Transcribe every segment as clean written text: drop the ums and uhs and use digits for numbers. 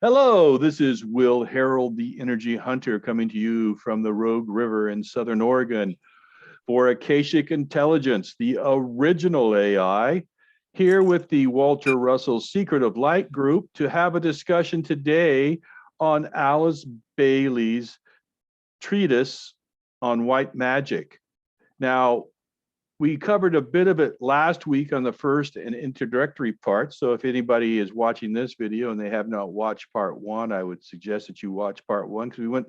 Hello, this is Will Harold, the Energy Hunter, coming to you from the Rogue River in Southern Oregon for Akashic Intelligence, the original AI, here with the Walter Russell Secret of Light group to have a discussion today on Alice Bailey's treatise on white magic. Now, we covered a bit of it last week on the first and introductory part. So if anybody is watching this video and they have not watched part one, I would suggest that you watch part one, because we went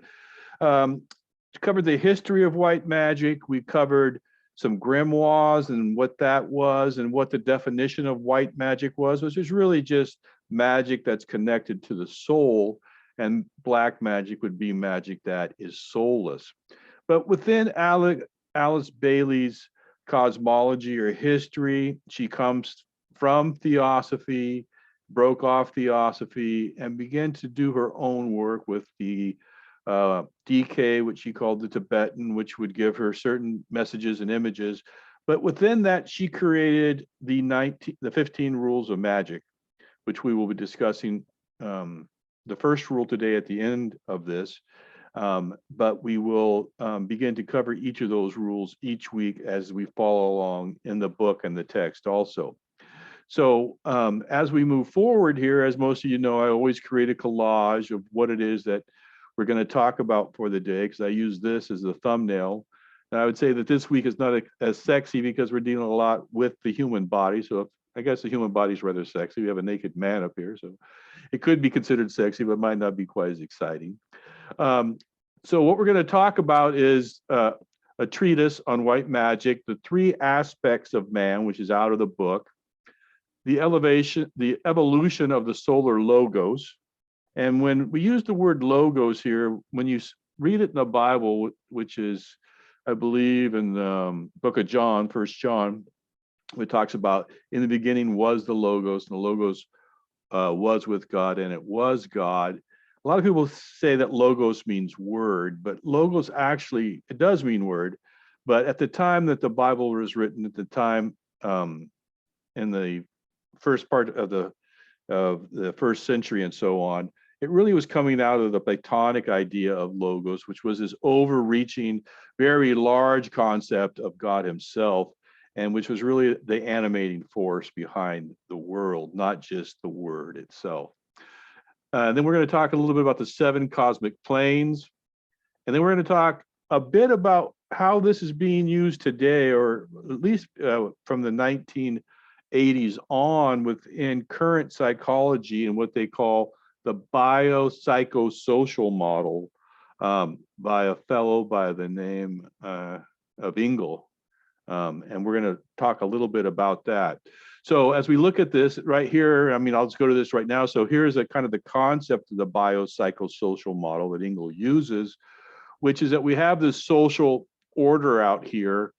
covered the history of white magic. We covered some grimoires and what that was and what the definition of white magic was, which is really just magic that's connected to the soul, and black magic would be magic that is soulless. But within Alice Bailey's cosmology or history, she comes from theosophy, broke off theosophy, and began to do her own work with the DK, which she called the Tibetan, which would give her certain messages and images. But within that, she created the 15 rules of magic, which we will be discussing the first rule today at the end of this. But we will begin to cover each of those rules each week as we follow along in the book and the text also. So as we move forward here, as most of you know, I always create a collage of what it is that we're going to talk about for the day, because I use this as the thumbnail. And I would say that this week is not as sexy because we're dealing a lot with the human body. So I guess the human body is rather sexy. We have a naked man up here, so it could be considered sexy, but might not be quite as exciting. So what we're going to talk about is a treatise on white magic, the three aspects of man, which is out of the book, the evolution of the solar logos. And when we use the word logos here, when you read it in the Bible, which is, I believe, in the book of John, 1 John, it talks about in the beginning was the logos, and the logos was with God, and it was God. A lot of people say that logos means word, but logos actually, it does mean word. But at the time that the Bible was written, at the time in the first part of the first century and so on, it really was coming out of the Platonic idea of logos, which was this overreaching, very large concept of God himself, and which was really the animating force behind the world, not just the word itself. Then we're going to talk a little bit about the 7 cosmic planes. And then we're going to talk a bit about how this is being used today, or at least from the 1980s on, within current psychology and what they call the Biopsychosocial Model by a fellow by the name of Engle. And we're going to talk a little bit about that. So as we look at this right here, I mean, I'll just go to this right now. So here's a kind of the concept of the biopsychosocial model that Engle uses, which is that we have this social order out here.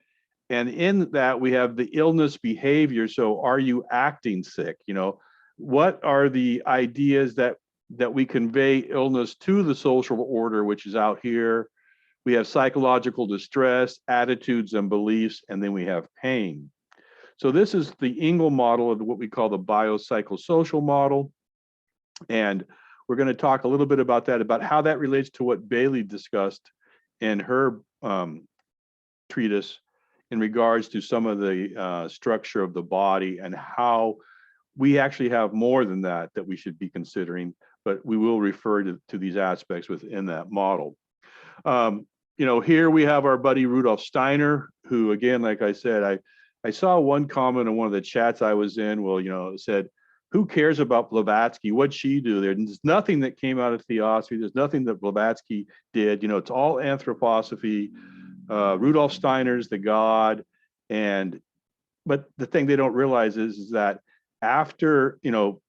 And in that we have the illness behavior. So are you acting sick? You know, what are the ideas that we convey illness to the social order, which is out here? We have psychological distress, attitudes and beliefs, and then we have pain. So this is the Engle model of what we call the biopsychosocial model. And we're going to talk a little bit about that, about how that relates to what Bailey discussed in her treatise in regards to some of the structure of the body, and how we actually have more than that we should be considering, but we will refer to these aspects within that model. You know, here we have our buddy Rudolf Steiner, who, again, like I said, I saw one comment in one of the chats I was in. Well, you know, it said, who cares about Blavatsky? What'd she do there? And there's nothing that came out of theosophy. There's nothing that Blavatsky did. You know, it's all anthroposophy. Rudolf Steiner's the god. But the thing they don't realize is that after, you know,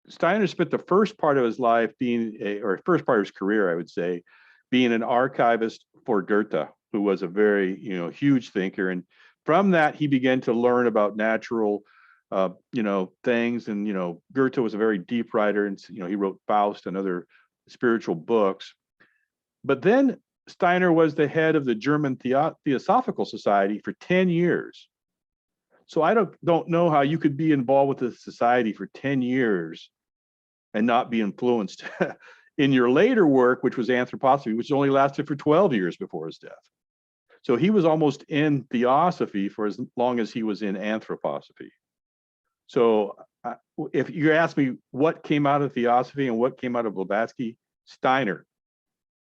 Steiner spent the first part of his life or first part of his career, I would say, being an archivist for Goethe, who was a very, you know, huge thinker. And from that, he began to learn about natural, you know, things. And, you know, Goethe was a very deep writer, and, you know, he wrote Faust and other spiritual books. But then Steiner was the head of the German Theosophical Society for 10 years. So I don't know how you could be involved with the society for 10 years and not be influenced. In your later work, which was anthroposophy, which only lasted for 12 years before his death. So he was almost in theosophy for as long as he was in anthroposophy. So if you ask me what came out of theosophy and what came out of Blavatsky, Steiner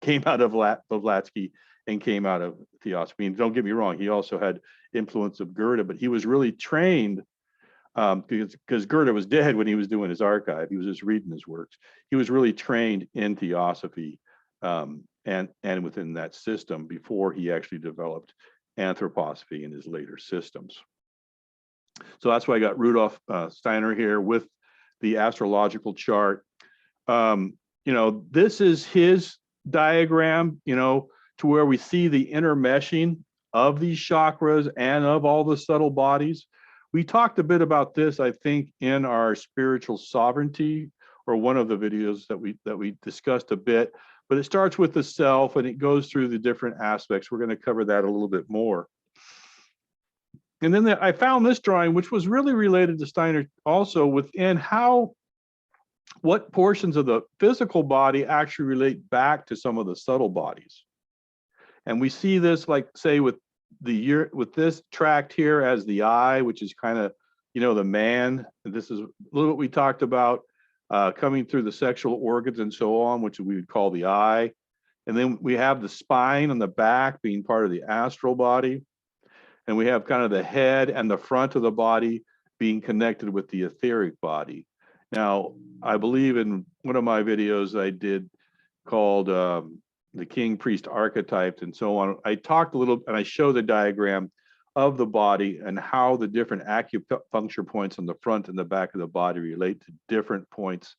came out of Blavatsky and came out of theosophy. And don't get me wrong, he also had influence of Goethe, but he was really trained because Goethe was dead when he was doing his archive. He was just reading his works. He was really trained in theosophy and within that system before he actually developed anthroposophy in his later systems. So that's why I got Rudolf Steiner here with the astrological chart. This is his diagram, to where we see the intermeshing of these chakras and of all the subtle bodies. We talked a bit about this, I think, in our spiritual sovereignty, or one of the videos that we discussed a bit, but it starts with the self and it goes through the different aspects. We're going to cover that a little bit more. And then I found this drawing, which was really related to Steiner also, within what portions of the physical body actually relate back to some of the subtle bodies. And we see this, like, say, with this tract here as the eye, which is kind of, the man. And this is a little bit we talked about, coming through the sexual organs and so on, which we would call the eye. And then we have the spine on the back being part of the astral body. And we have kind of the head and the front of the body being connected with the etheric body. Now, I believe in one of my videos I did called the king priest archetypes and so on, I talked a little, and I show the diagram of the body and how the different acupuncture points on the front and the back of the body relate to different points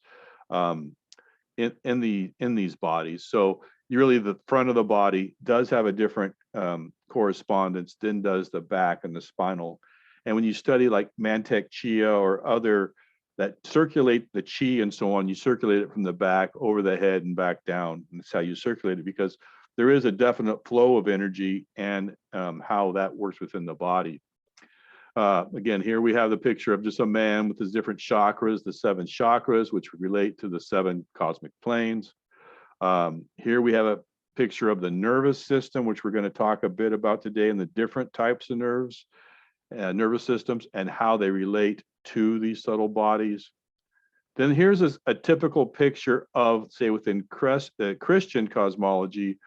in these bodies. So really the front of the body does have a different correspondence than does the back and the spinal. And when you study like Mantek Chia or other that circulate the chi and so on, you circulate it from the back over the head and back down. And that's how you circulate it, because there is a definite flow of energy and how that works within the body. Again, here we have the picture of just a man with his different chakras, the 7 chakras, which relate to the 7 cosmic planes. Here we have a picture of the nervous system, which we're going to talk a bit about today, and the different types of nervous systems and how they relate to these subtle bodies. Then here's a typical picture of, say, within Christian cosmology,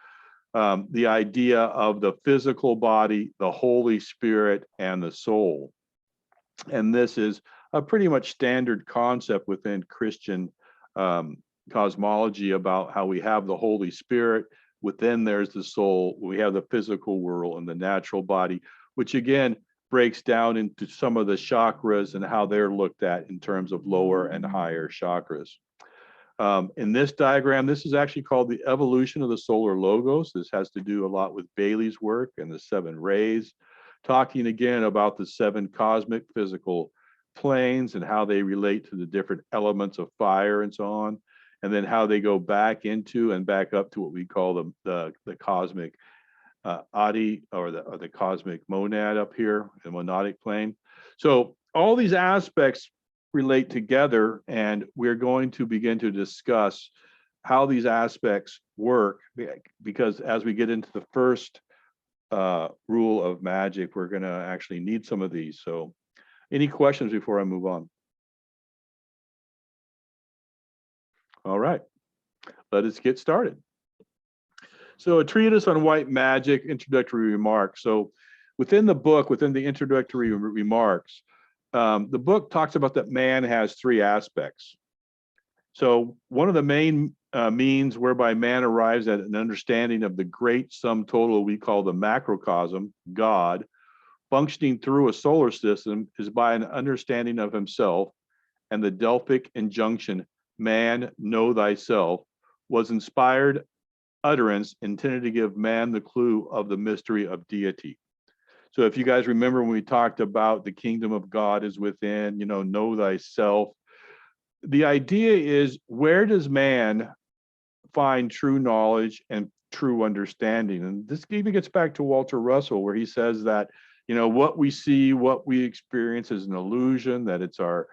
the idea of the physical body, the Holy Spirit, and the soul. And this is a pretty much standard concept within Christian cosmology about how we have the Holy Spirit, within there's the soul, we have the physical world and the natural body, which again breaks down into some of the chakras and how they're looked at in terms of lower and higher chakras. In this diagram, this is actually called the evolution of the solar logos. This has to do a lot with Bailey's work and the 7 rays, talking again about the 7 cosmic physical planes and how they relate to the different elements of fire and so on, and then how they go back into and back up to what we call the cosmic Adi, or the cosmic monad up here, the Monadic Plane. So all these aspects relate together, and we're going to begin to discuss how these aspects work, because as we get into the first rule of magic, we're going to actually need some of these. So any questions before I move on? All right, let us get started. So a treatise on white magic, introductory remarks. So within the book, within the introductory remarks, the book talks about that man has 3 aspects. So one of the main means whereby man arrives at an understanding of the great sum total we call the macrocosm, God, functioning through a solar system, is by an understanding of himself, and the Delphic injunction, man, know thyself, was inspired utterance intended to give man the clue of the mystery of deity. So if you guys remember when we talked about the kingdom of God is within, know thyself, the idea is, where does man find true knowledge and true understanding? And this even gets back to Walter Russell, where he says that, what we see, what we experience is an illusion, that it's our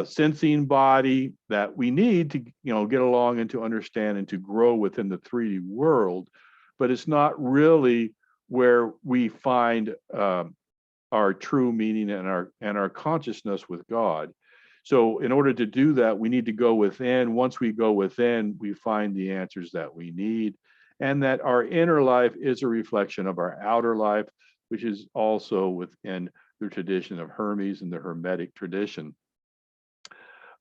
sensing body that we need to, get along and to understand and to grow within the 3D world, but it's not really where we find our true meaning and our consciousness with God. So in order to do that, we need to go within. Once we go within, we find the answers that we need, and that our inner life is a reflection of our outer life, which is also within the tradition of Hermes and the Hermetic tradition.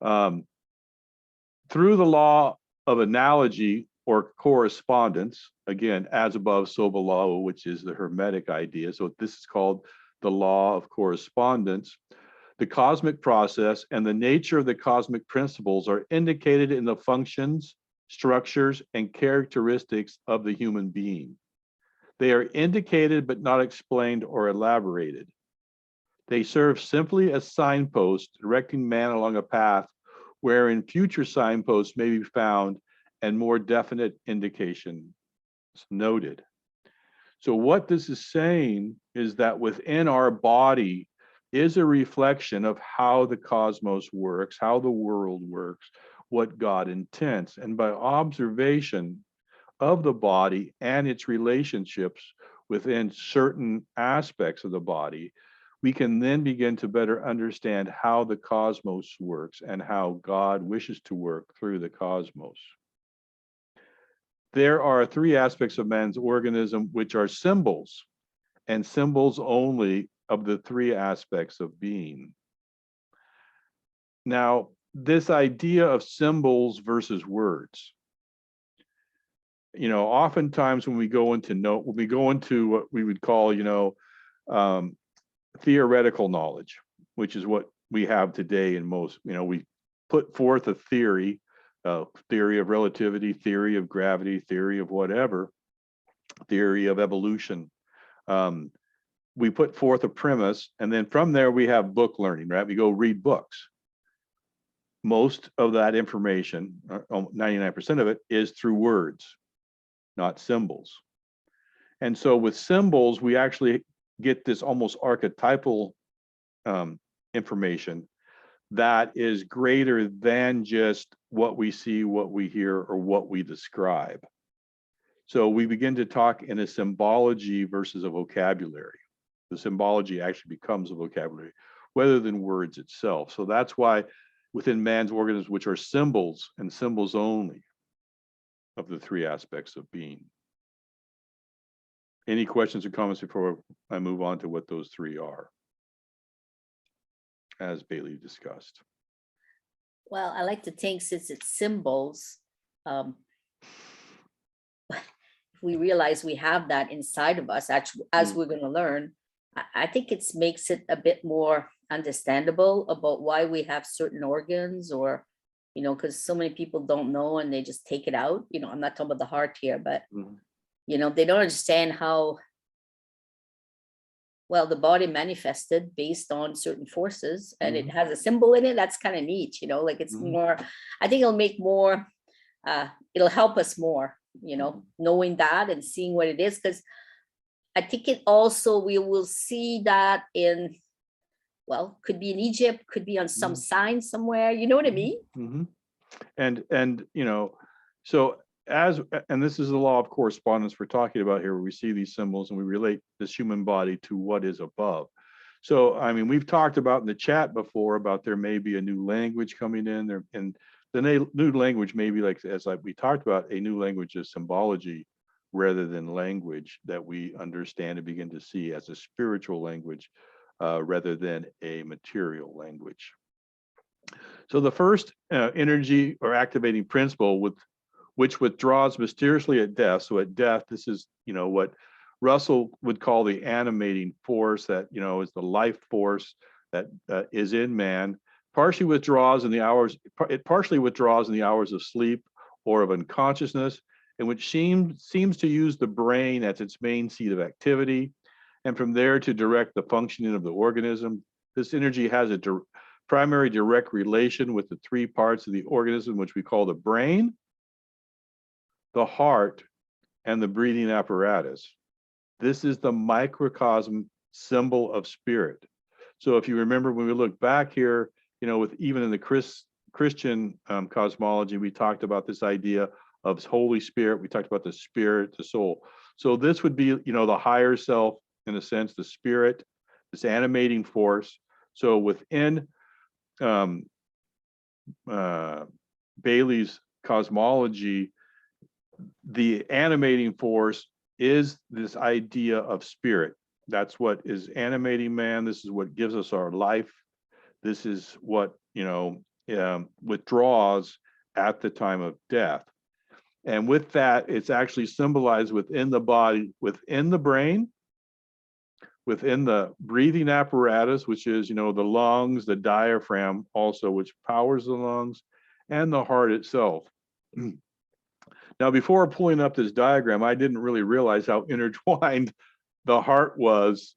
Through the law of analogy or correspondence, again, as above, so below, which is the Hermetic idea. So this is called the law of correspondence. The cosmic process and the nature of the cosmic principles are indicated in the functions, structures, and characteristics of the human being. They are indicated but not explained or elaborated. They serve simply as signposts directing man along a path wherein future signposts may be found and more definite indications noted. So what this is saying is that within our body is a reflection of how the cosmos works, how the world works, what God intends. And by observation of the body and its relationships within certain aspects of the body, we can then begin to better understand how the cosmos works and how God wishes to work through the cosmos. There are 3 aspects of man's organism which are symbols, and symbols only, of the 3 aspects of being. Now, this idea of symbols versus words, oftentimes when we go into what we would call, theoretical knowledge, which is what we have today in most, we put forth a theory of relativity, theory of gravity, theory of whatever, theory of evolution. We put forth a premise, and then from there we have book learning, right? We go read books. Most of that information, 99% of it, is through words, not symbols. And so with symbols, we actually get this almost archetypal information that is greater than just what we see, what we hear, or what we describe. So we begin to talk in a symbology versus a vocabulary. The symbology actually becomes a vocabulary rather than words itself. So that's why within man's organisms, which are symbols and symbols only of the 3 aspects of being. Any questions or comments before I move on to what those 3 are, as Bailey discussed? Well, I like to think, since it's symbols, if we realize we have that inside of us, actually, as we're going to learn, I think it makes it a bit more understandable about why we have certain organs, or, because so many people don't know and they just take it out. I'm not talking about the heart here, but, they don't understand how well the body manifested based on certain forces, and it has a symbol in it. That's kind of neat, like it's more, I think it'll make more, it'll help us more, knowing that and seeing what it is, because I think it also, we will see that in, well, could be in Egypt, could be on some sign somewhere, you know what I mean? And so and this is the law of correspondence we're talking about here, where we see these symbols and we relate this human body to what is above. So, I mean, we've talked about in the chat before about there may be a new language coming in there, and the new language may be like we talked about, a new language of symbology rather than language that we understand and begin to see as a spiritual language rather than a material language. So the first energy or activating principle which withdraws mysteriously at death. So at death, this is, what Russell would call the animating force, that, is the life force that is in man, partially withdraws in the hours of sleep or of unconsciousness, and which seems to use the brain as its main seat of activity, and from there to direct the functioning of the organism. This energy has a primary direct relation with the 3 parts of the organism, which we call the brain, the heart, and the breathing apparatus. This is the microcosm symbol of spirit. So if you remember, when we look back here with even in the Christian cosmology, we talked about this idea of Holy Spirit. We talked about the spirit, the soul. So this would be, the higher self, in a sense, the spirit, this animating force. So within Bailey's cosmology, the animating force is this idea of spirit. That's what is animating man. This is what gives us our life. This is what, withdraws at the time of death. And with that, it's actually symbolized within the body, within the brain, within the breathing apparatus, which is, the lungs, the diaphragm also, which powers the lungs, and the heart itself. Now, before pulling up this diagram, I didn't really realize how intertwined the heart was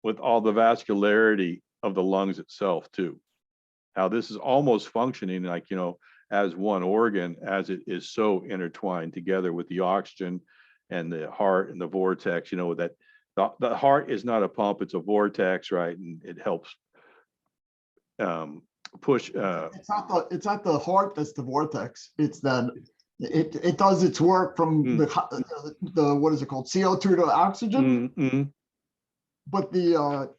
with all the vascularity of the lungs itself too. How this is almost functioning like, as one organ, as it is so intertwined together with the oxygen and the heart and the vortex, that the heart is not a pump, it's a vortex, right? And it helps push. It's not the heart that's the vortex. It's that it does its work from the what is it called, CO2 to oxygen. Mm-hmm. But what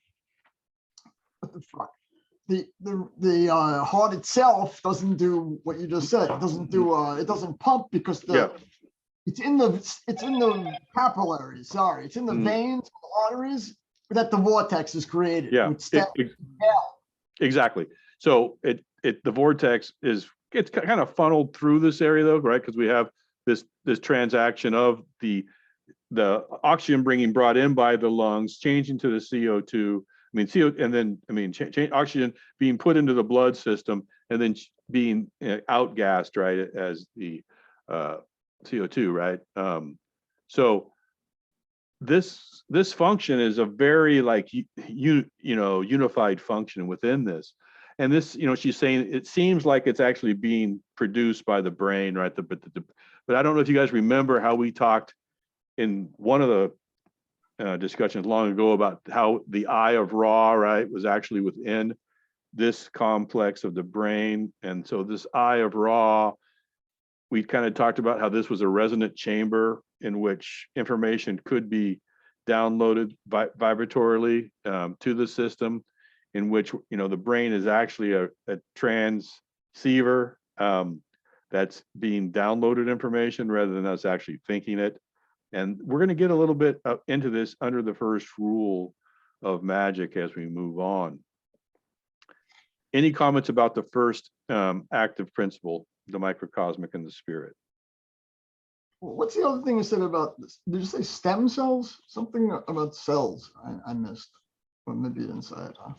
the fuck? The heart itself doesn't do what you just said. It doesn't do it doesn't pump because it's in the capillaries. Sorry, it's in the veins, the arteries that the vortex is created. Yeah, exactly. So the vortex gets kind of funneled through this area though, right? Because we have this transaction of the oxygen brought in by the lungs, changing to the CO2. Oxygen being put into the blood system and then being outgassed, right, as the CO2, right? So this function is a very unified function within this. And this, she's saying it seems like it's actually being produced by the brain, right? But I don't know if you guys remember how we talked in one of the discussions long ago about how the eye of Ra, right, was actually within this complex of the brain. And so this eye of Ra, we kind of talked about how this was a resonant chamber in which information could be downloaded vibratorily to the system, in which the brain is actually a transceiver that's being downloaded information rather than us actually thinking it. And we're going to get a little bit into this under the first rule of magic as we move on. Any comments about the first active principle, the microcosmic and the spirit? What's the other thing you said about this? Did you say stem cells? Something about cells I missed. Or maybe you didn't say it, huh?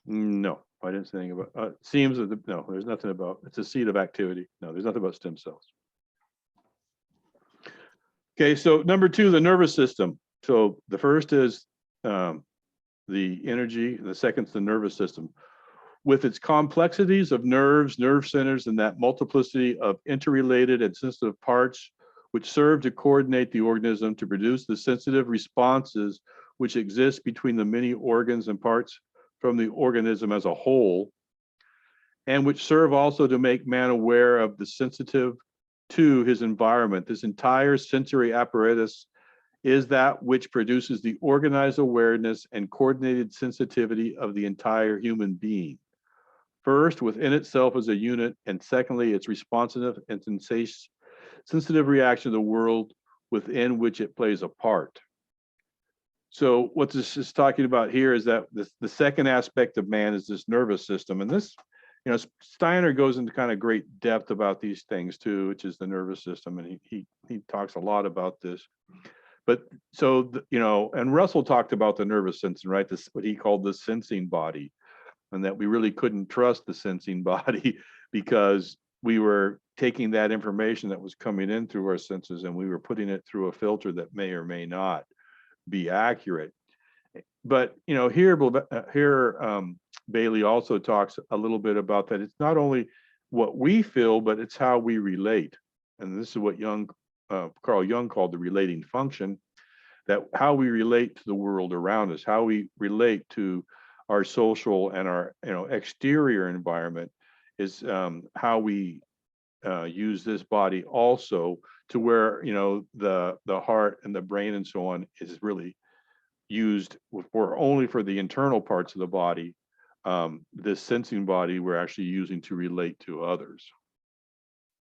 No, I didn't say anything about seems that no, there's nothing about it's a seed of activity. No, there's nothing about stem cells. Okay, so number two, the nervous system. So the first is the energy, and the second is the nervous system. With its complexities of nerves, nerve centers, and that multiplicity of interrelated and sensitive parts, which serve to coordinate the organism to produce the sensitive responses which exist between the many organs and parts from the organism as a whole, and which serve also to make man aware of the sensitive to his environment. This entire sensory apparatus is that which produces the organized awareness and coordinated sensitivity of the entire human being. First, within itself as a unit, and secondly, its responsive and sensitive reaction to the world within which it plays a part. So what this is talking about here is that the second aspect of man is this nervous system. And this, Steiner goes into kind of great depth about these things too, which is the nervous system. And he talks a lot about this. But so, and Russell talked about the nervous system, right? This, what he called the sensing body, and that we really couldn't trust the sensing body because we were taking that information that was coming in through our senses and we were putting it through a filter that may or may not be accurate. But here Bailey also talks a little bit about that. It's not only what we feel, but it's how we relate. And this is what Carl Jung called the relating function, that how we relate to the world around us, how we relate to our social and our exterior environment is how we use this body also to where the heart and the brain and so on is really used for only for the internal parts of the body. This sensing body we're actually using to relate to others.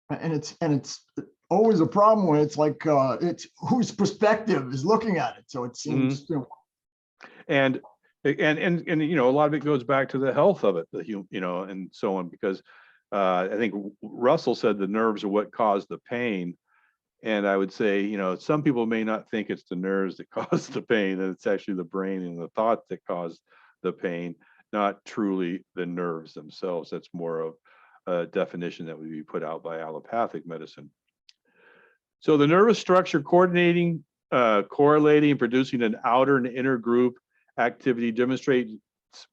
And it's always a problem when it's like it's whose perspective is looking at it. So it seems and a lot of it goes back to the health of it, and so on, because I think Russell said the nerves are what cause the pain. And I would say, some people may not think it's the nerves that cause the pain, and it's actually the brain and the thoughts that cause the pain, not truly the nerves themselves. That's more of a definition that would be put out by allopathic medicine. So the nervous structure coordinating, correlating, and producing an outer and inner group activity demonstrates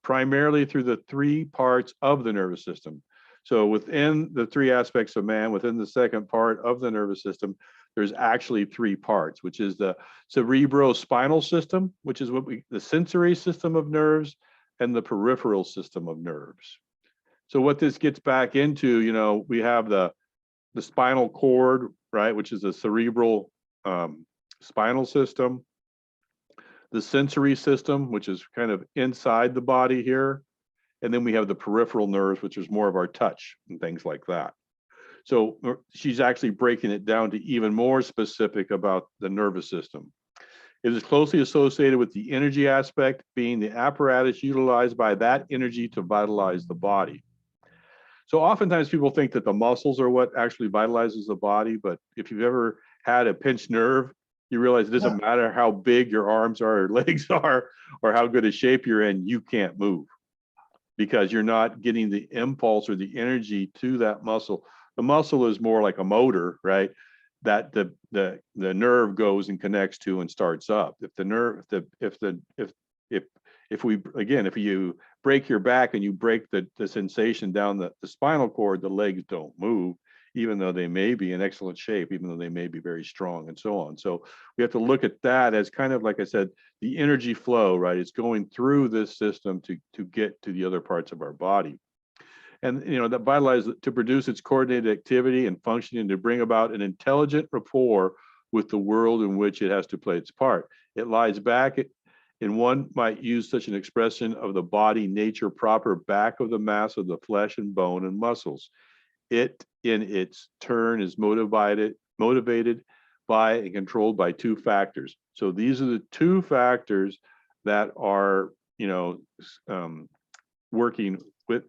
primarily through the three parts of the nervous system. So within the three aspects of man, within the second part of the nervous system, there's actually three parts, which is the cerebrospinal system, which is the sensory system of nerves, and the peripheral system of nerves. So what this gets back into, we have the spinal cord, right, which is the cerebral spinal system, the sensory system, which is kind of inside the body here. And then we have the peripheral nerves, which is more of our touch and things like that. So she's actually breaking it down to even more specific about the nervous system. It is closely associated with the energy aspect, being the apparatus utilized by that energy to vitalize the body. So oftentimes people think that the muscles are what actually vitalizes the body, but if you've ever had a pinched nerve, you realize it doesn't matter how big your arms are or legs are, or how good a shape you're in, you can't move, because you're not getting the impulse or the energy to that muscle. The muscle is more like a motor, right? That the nerve goes and connects to and starts up. If the nerve, if you break your back and you break the sensation down the spinal cord, the legs don't move, even though they may be in excellent shape, even though they may be very strong and so on. So we have to look at that as kind of, like I said, the energy flow, right? It's going through this system to get to the other parts of our body. And, that vitalizes to produce its coordinated activity and functioning to bring about an intelligent rapport with the world in which it has to play its part. It lies back in, one might use such an expression of the body nature proper, back of the mass of the flesh and bone and muscles. It, in its turn, is motivated by and controlled by two factors. So these are the two factors that are, working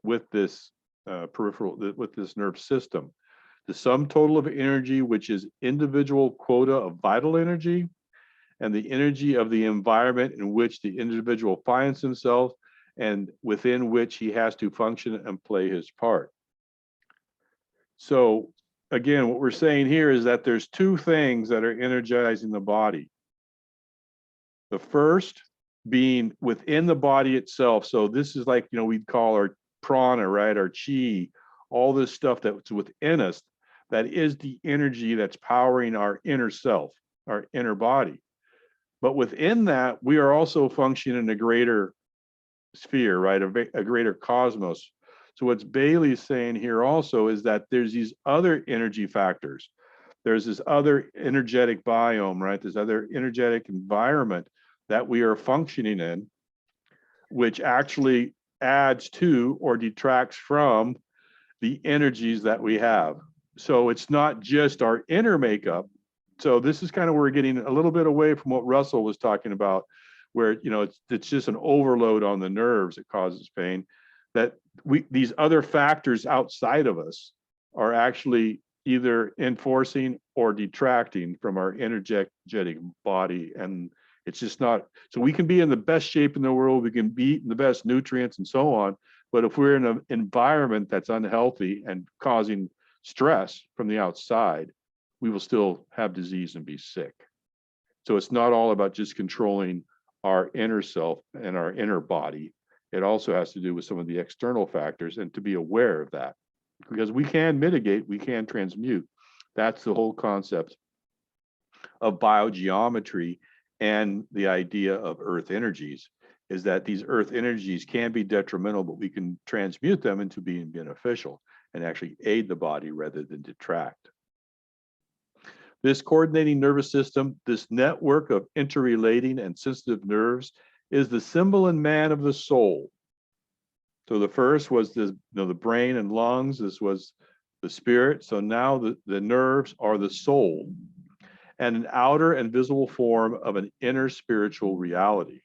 with this peripheral, with this nerve system. The sum total of energy, which is individual quota of vital energy, and the energy of the environment in which the individual finds himself and within which he has to function and play his part. So again, what we're saying here is that there's two things that are energizing the body. The first being within the body itself. So this is like, we'd call our prana, right? Our chi, all this stuff that's within us, that is the energy that's powering our inner self, our inner body. But within that, we are also functioning in a greater sphere, right? A greater cosmos. So what's Bailey's saying here also is that there's these other energy factors. There's this other energetic biome, right? This other energetic environment that we are functioning in, which actually adds to or detracts from the energies that we have. So it's not just our inner makeup. So this is kind of where we're getting a little bit away from what Russell was talking about, where it's just an overload on the nerves that causes pain. That these other factors outside of us are actually either enforcing or detracting from our energetic body. And it's just not, so we can be in the best shape in the world, we can be eating the best nutrients and so on, but if we're in an environment that's unhealthy and causing stress from the outside, we will still have disease and be sick. So it's not all about just controlling our inner self and our inner body. It also has to do with some of the external factors, and to be aware of that, because we can mitigate, we can transmute. That's the whole concept of biogeometry and the idea of earth energies, is that these earth energies can be detrimental, but we can transmute them into being beneficial and actually aid the body rather than detract. This coordinating nervous system, this network of interrelating and sensitive nerves, is the symbol in man of the soul. So the first was the brain and lungs. This was the spirit. So now the nerves are the soul, and an outer and visible form of an inner spiritual reality.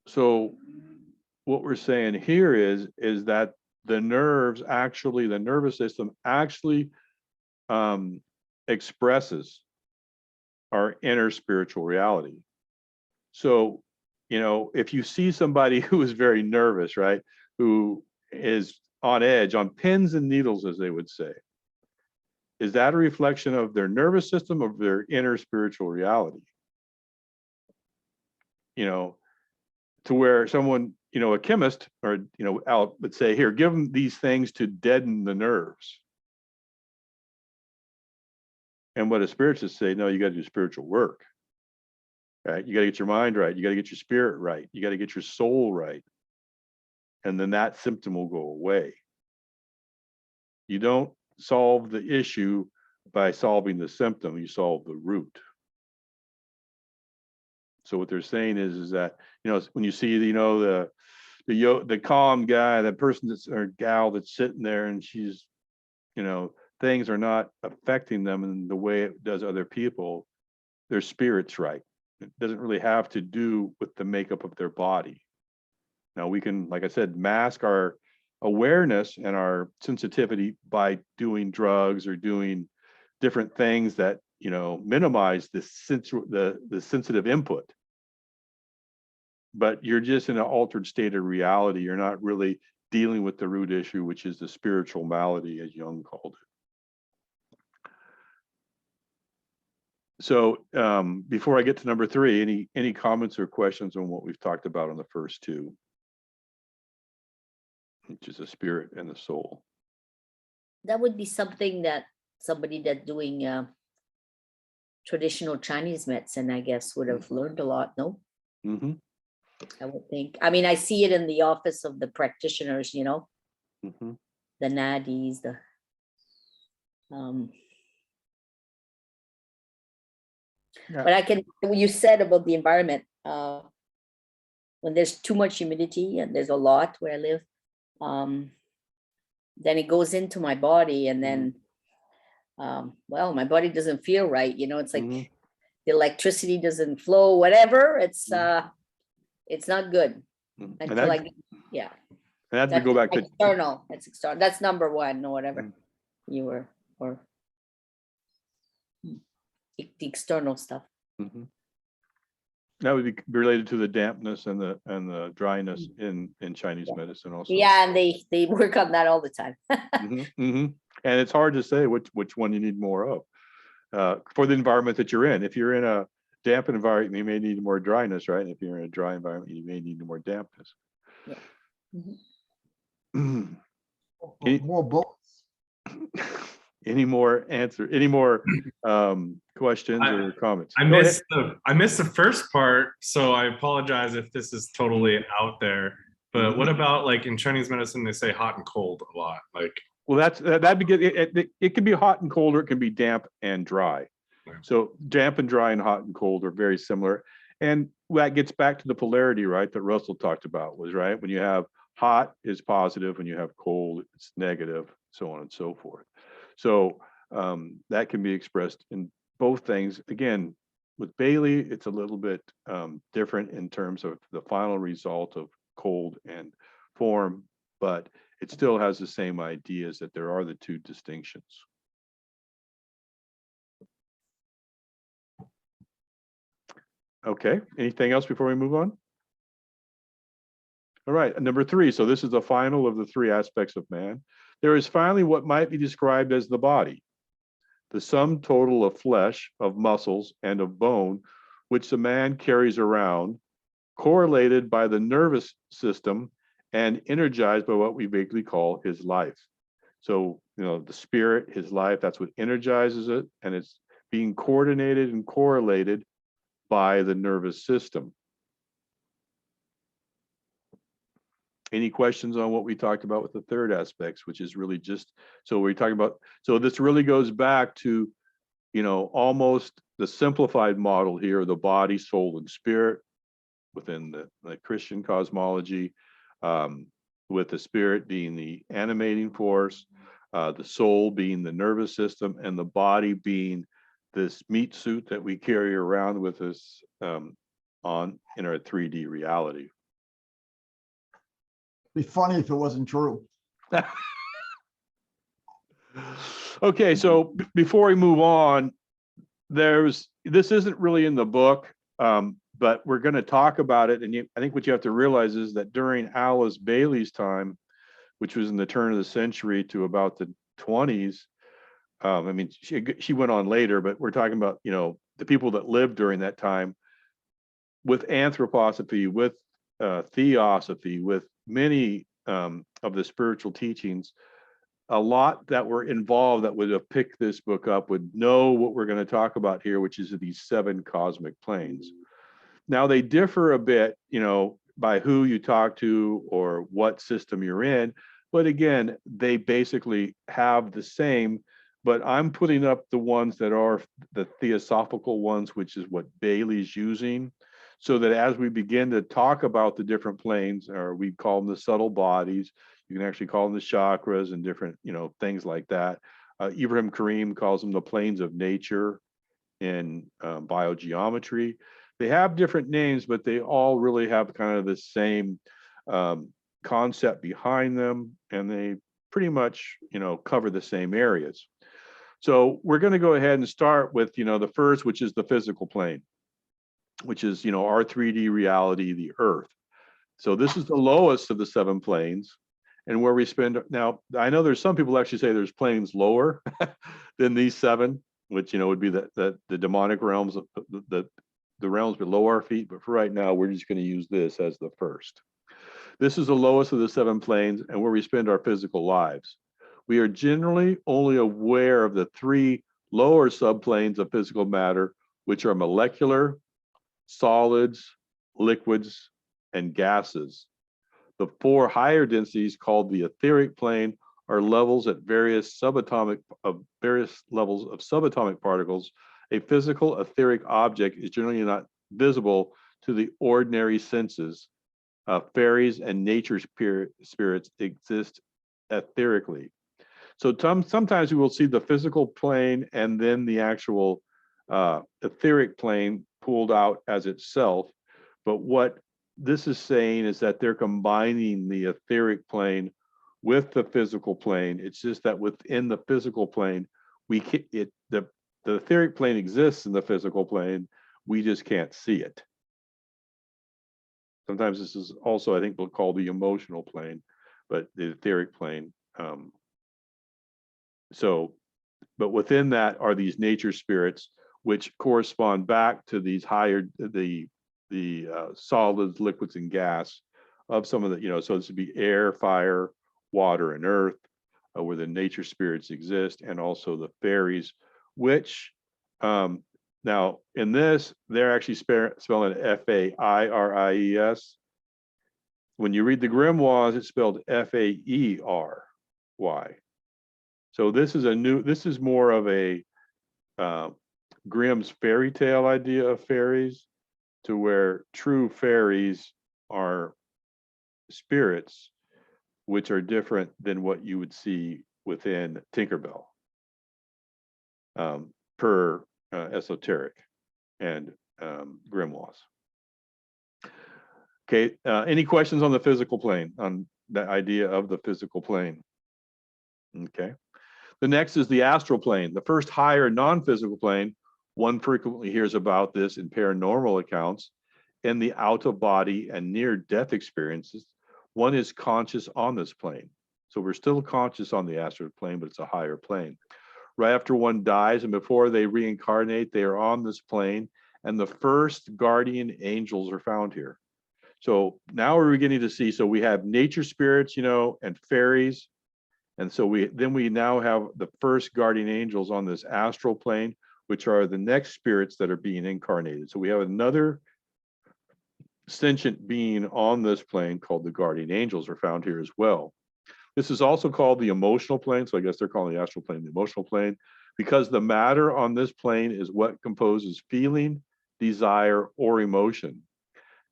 So what we're saying here is that the nerves actually, the nervous system actually expresses our inner spiritual reality. So, if you see somebody who is very nervous, right, who is on edge, on pins and needles, as they would say, is that a reflection of their nervous system or their inner spiritual reality? To where someone, a chemist or, out would say, here, give them these things to deaden the nerves. And what a spiritist say, no, you got to do spiritual work, right? You got to get your mind right. You got to get your spirit right. You got to get your soul right. And then that symptom will go away. You don't solve the issue by solving the symptom, you solve the root. So what they're saying is that, when you see, the calm guy, that person that's, or gal that's sitting there and she's, things are not affecting them in the way it does other people, their spirit's right. It doesn't really have to do with the makeup of their body. Now we can, like I said, mask our awareness and our sensitivity by doing drugs or doing different things that, minimize the sensitive input. But you're just in an altered state of reality. You're not really dealing with the root issue, which is the spiritual malady, as Jung called it. So before I get to number 3, any comments or questions on what we've talked about on the first 2, which is the spirit and the soul? That would be something that somebody that doing traditional Chinese medicine, I guess, would have learned a lot, no? Mm-hmm. I would think. I mean, I see it in the office of the practitioners, Mm-hmm. the nadis, the Yeah. but I can, you said about the environment, when there's too much humidity, and there's a lot where I live, then it goes into my body, and then well, my body doesn't feel right, it's like the electricity doesn't flow, whatever, it's not good until I get, And that's to go back to external. It's external. That's number 1 or whatever you were, or the external stuff. That would be related to the dampness and the dryness in Chinese medicine also. Yeah, and they work on that all the time. And it's hard to say which one you need more of for the environment that you're in. If you're in a damp environment, you may need more dryness, right? And if you're in a dry environment, you may need more dampness. Yeah. More bullets. Any more questions or comments? I missed the first part, so I apologize if this is totally out there. But what about, like, in Chinese medicine, they say hot and cold a lot, like. Well, that'd be good. It can be hot and cold, or it can be damp and dry. So damp and dry and hot and cold are very similar. And that gets back to the polarity, right, that Russell talked about, was right. When you have hot is positive, when you have cold, it's negative, so on and so forth. So that can be expressed in both things. Again, with Bailey, it's a little bit different in terms of the final result of cold and form, but it still has the same ideas, that there are the 2 distinctions. Okay, anything else before we move on? All right, number 3. So this is the final of the 3 aspects of man. There is finally what might be described as the body, the sum total of flesh, of muscles, and of bone, which the man carries around, correlated by the nervous system and energized by what we vaguely call his life. So, the spirit, his life, that's what energizes it, and it's being coordinated and correlated by the nervous system. Any questions on what we talked about with the third aspects, which is really just, so we're talking about, so this really goes back to, you know, almost the simplified model here, the body, soul, and spirit within the Christian cosmology, with the spirit being the animating force, the soul being the nervous system, and the body being this meat suit that we carry around with us in our 3D reality. Be funny if it wasn't true. Okay, so before we move on, this isn't really in the book, but we're going to talk about it. And I think what you have to realize is that during Alice Bailey's time, which was in the turn of the century to about the 20s, I mean, she went on later, but we're talking about, you know, the people that lived during that time with anthroposophy, with theosophy, with many of the spiritual teachings. A lot that were involved that would have picked this book up would know what we're going to talk about here, which is these 7 cosmic planes. Now they differ a bit, you know, by who you talk to or what system you're in. But again, they basically have the same, but I'm putting up the ones that are the theosophical ones, which is what Bailey's using. So that as we begin to talk about the different planes, or we call them the subtle bodies, you can actually call them the chakras and different, you know, things like that. Ibrahim Karim calls them the planes of nature in biogeometry. They have different names, but they all really have kind of the same concept behind them, and they pretty much, you know, cover the same areas. So we're going to go ahead and start with, you know, the first, which is the physical plane, which is, you know, our 3D reality, the Earth. So this is the lowest of the 7 planes, and where we spend. Now, I know there's some people actually say there's planes lower than these 7, which, you know, would be the demonic realms, the realms below our feet. But for right now, we're just going to use this as the first. This is the lowest of the 7 planes, and where we spend our physical lives. We are generally only aware of the 3 lower subplanes of physical matter, which are molecular, solids, liquids, and gases. The 4 higher densities, called the etheric plane, are levels at various levels of subatomic particles. A physical etheric object is generally not visible to the ordinary senses. Fairies and nature spirits exist etherically. So sometimes we will see the physical plane and then the actual etheric plane pulled out as itself. But what this is saying is that they're combining the etheric plane with the physical plane. It's just that within the physical plane, the etheric plane exists in the physical plane. We just can't see it. Sometimes this is also, I think, we'll call the emotional plane, but the etheric plane. But within that are these nature spirits, which correspond back to these higher, the solids, liquids, and gas of some of the, you know, so this would be air, fire, water, and earth, where the nature spirits exist, and also the fairies, which now in this, they're actually spelling F-A-I-R-I-E-S. When you read the grimoires, it's spelled F-A-E-R-Y. So this is more of a Grimm's fairy tale idea of fairies, to where true fairies are spirits, which are different than what you would see within Tinkerbell, per esoteric and grimoires. Okay, any questions on the physical plane, on the idea of the physical plane? Okay. The next is the astral plane, the first higher non-physical plane. One frequently hears about this in paranormal accounts, in the out-of-body and near-death experiences. One is conscious on this plane. So we're still conscious on the astral plane, but it's a higher plane. Right after one dies and before they reincarnate, they are on this plane, and the first guardian angels are found here. So now we're beginning to see, so we have nature spirits, you know, and fairies. And so we now have the first guardian angels on this astral plane, which are the next spirits that are being incarnated. So we have another sentient being on this plane called the guardian angels are found here as well. This is also called the emotional plane. So I guess they're calling the astral plane the emotional plane, because the matter on this plane is what composes feeling, desire, or emotion.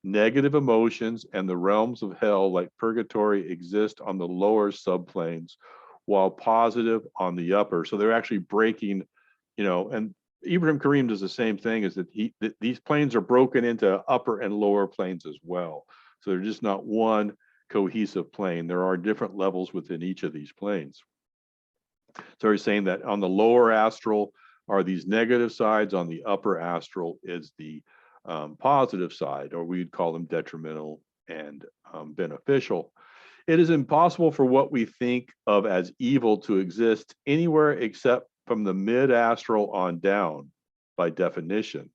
Negative emotions and the realms of hell, like purgatory, exist on the lower subplanes, while positive on the upper. So they're actually breaking, and Ibrahim Karim does the same thing, is that these planes are broken into upper and lower planes as well. So they're just not one cohesive plane. There are different levels within each of these planes. So he's saying that on the lower astral are these negative sides, on the upper astral is the positive side, or we'd call them detrimental and beneficial. It is impossible for what we think of as evil to exist anywhere except from the mid-astral on down, by definition.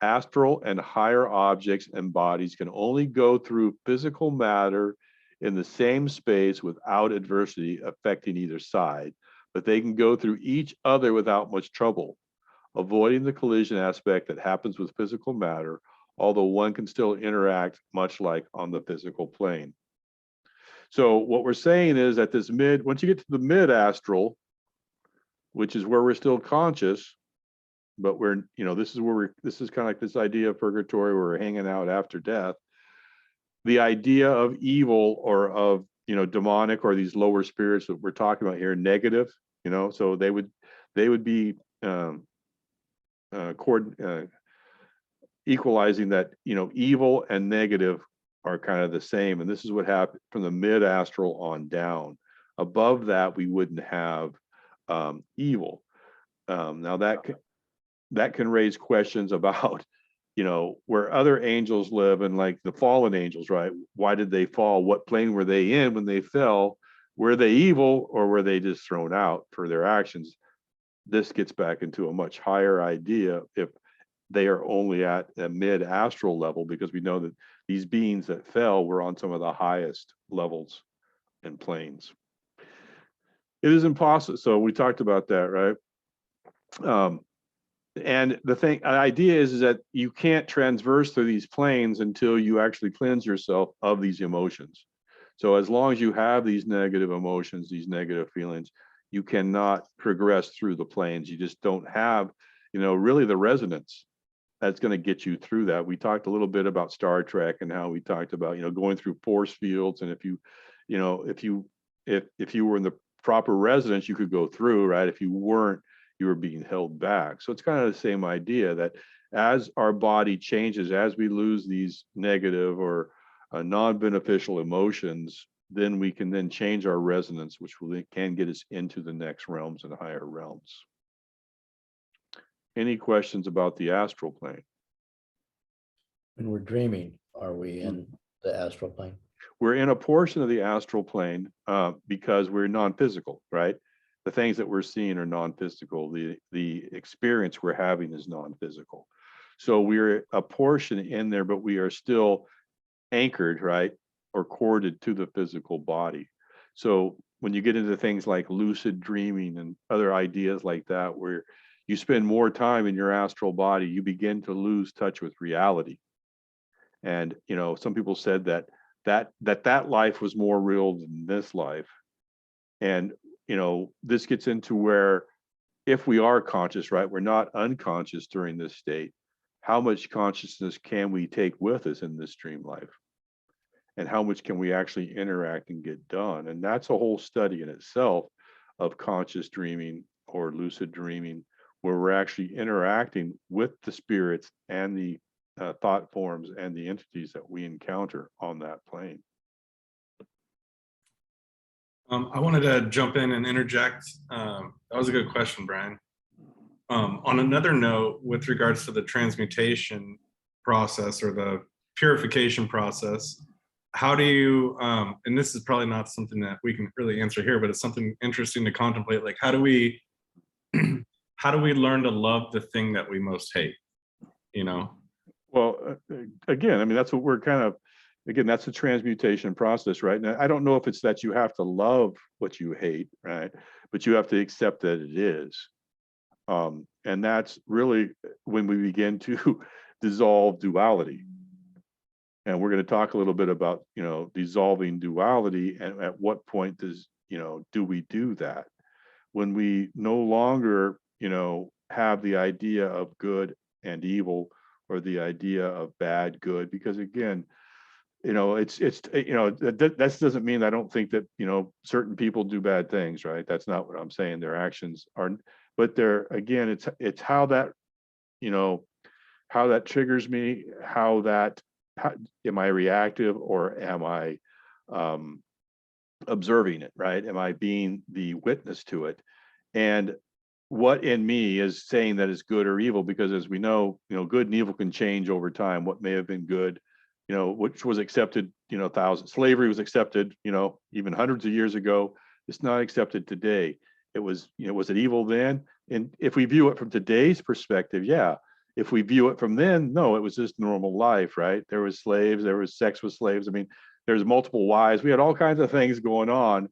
Astral and higher objects and bodies can only go through physical matter in the same space without adversity affecting either side, but they can go through each other without much trouble, avoiding the collision aspect that happens with physical matter, although one can still interact much like on the physical plane. So what we're saying is that once you get to the mid-astral, which is where we're still conscious, but this is kind of like this idea of purgatory where we're hanging out after death. The idea of evil or of, demonic, or these lower spirits that we're talking about here, negative, so they would be equalizing that, evil and negative are kind of the same. And this is what happened from the mid-astral on down. Above that, we wouldn't have evil. Now that can raise questions about, where other angels live, and like the fallen angels, right? Why did they fall? What plane were they in when they fell? Were they evil, or were they just thrown out for their actions? This gets back into a much higher idea if they are only at a mid-astral level, because we know that these beings that fell were on some of the highest levels and planes. It is impossible. So we talked about that, right? And the idea is that you can't transverse through these planes until you actually cleanse yourself of these emotions. So as long as you have these negative emotions, these negative feelings, you cannot progress through the planes. You just don't have, really the resonance that's going to get you through that. We talked a little bit about Star Trek and how we talked about, going through force fields. And if you were in the proper resonance, you could go through, right? If you weren't, you were being held back. So it's kind of the same idea that as our body changes, as we lose these negative or non-beneficial emotions, then we can then change our resonance, which can get us into the next realms and higher realms. Any questions about the astral plane? When we're dreaming, are we in the astral plane? We're in a portion of the astral plane because we're non-physical, right? The things that we're seeing are non-physical. The experience we're having is non-physical. So we're a portion in there, but we are still anchored, right? Or corded to the physical body. So when you get into things like lucid dreaming and other ideas like that, where you spend more time in your astral body, you begin to lose touch with reality. And, some people said that life was more real than this life. And, this gets into where if we are conscious, right, we're not unconscious during this state. How much consciousness can we take with us in this dream life? And how much can we actually interact and get done? And that's a whole study in itself of conscious dreaming or lucid dreaming, where we're actually interacting with the spirits and the thought forms and the entities that we encounter on that plane. I wanted to jump in and interject. That was a good question, Brian. On another note, with regards to the transmutation process or the purification process, how do you, and this is probably not something that we can really answer here, but it's something interesting to contemplate. Like, how do we learn to love the thing that we most hate? Well, again, I mean, that's what we're that's the transmutation process, right? Now, I don't know if it's that you have to love what you hate, right? But you have to accept that it is. And that's really when we begin to dissolve duality. And we're going to talk a little bit about, dissolving duality, and at what point do we do that? When we no longer, have the idea of good and evil, or the idea of bad, good, because again, that doesn't mean I don't think that, certain people do bad things, right? That's not what I'm saying. Their actions are, but they're, again, it's how that, how that triggers me, how am I reactive, or am I observing it, right? Am I being the witness to it? And what in me is saying that it's good or evil? Because as we know, good and evil can change over time. What may have been good, which was accepted, slavery was accepted, even hundreds of years ago, it's not accepted today. It was, was it evil then? And if we view it from today's perspective, yeah. If we view it from then, no, it was just normal life, right? There was slaves, there was sex with slaves. I mean, there's multiple wives. We had all kinds of things going on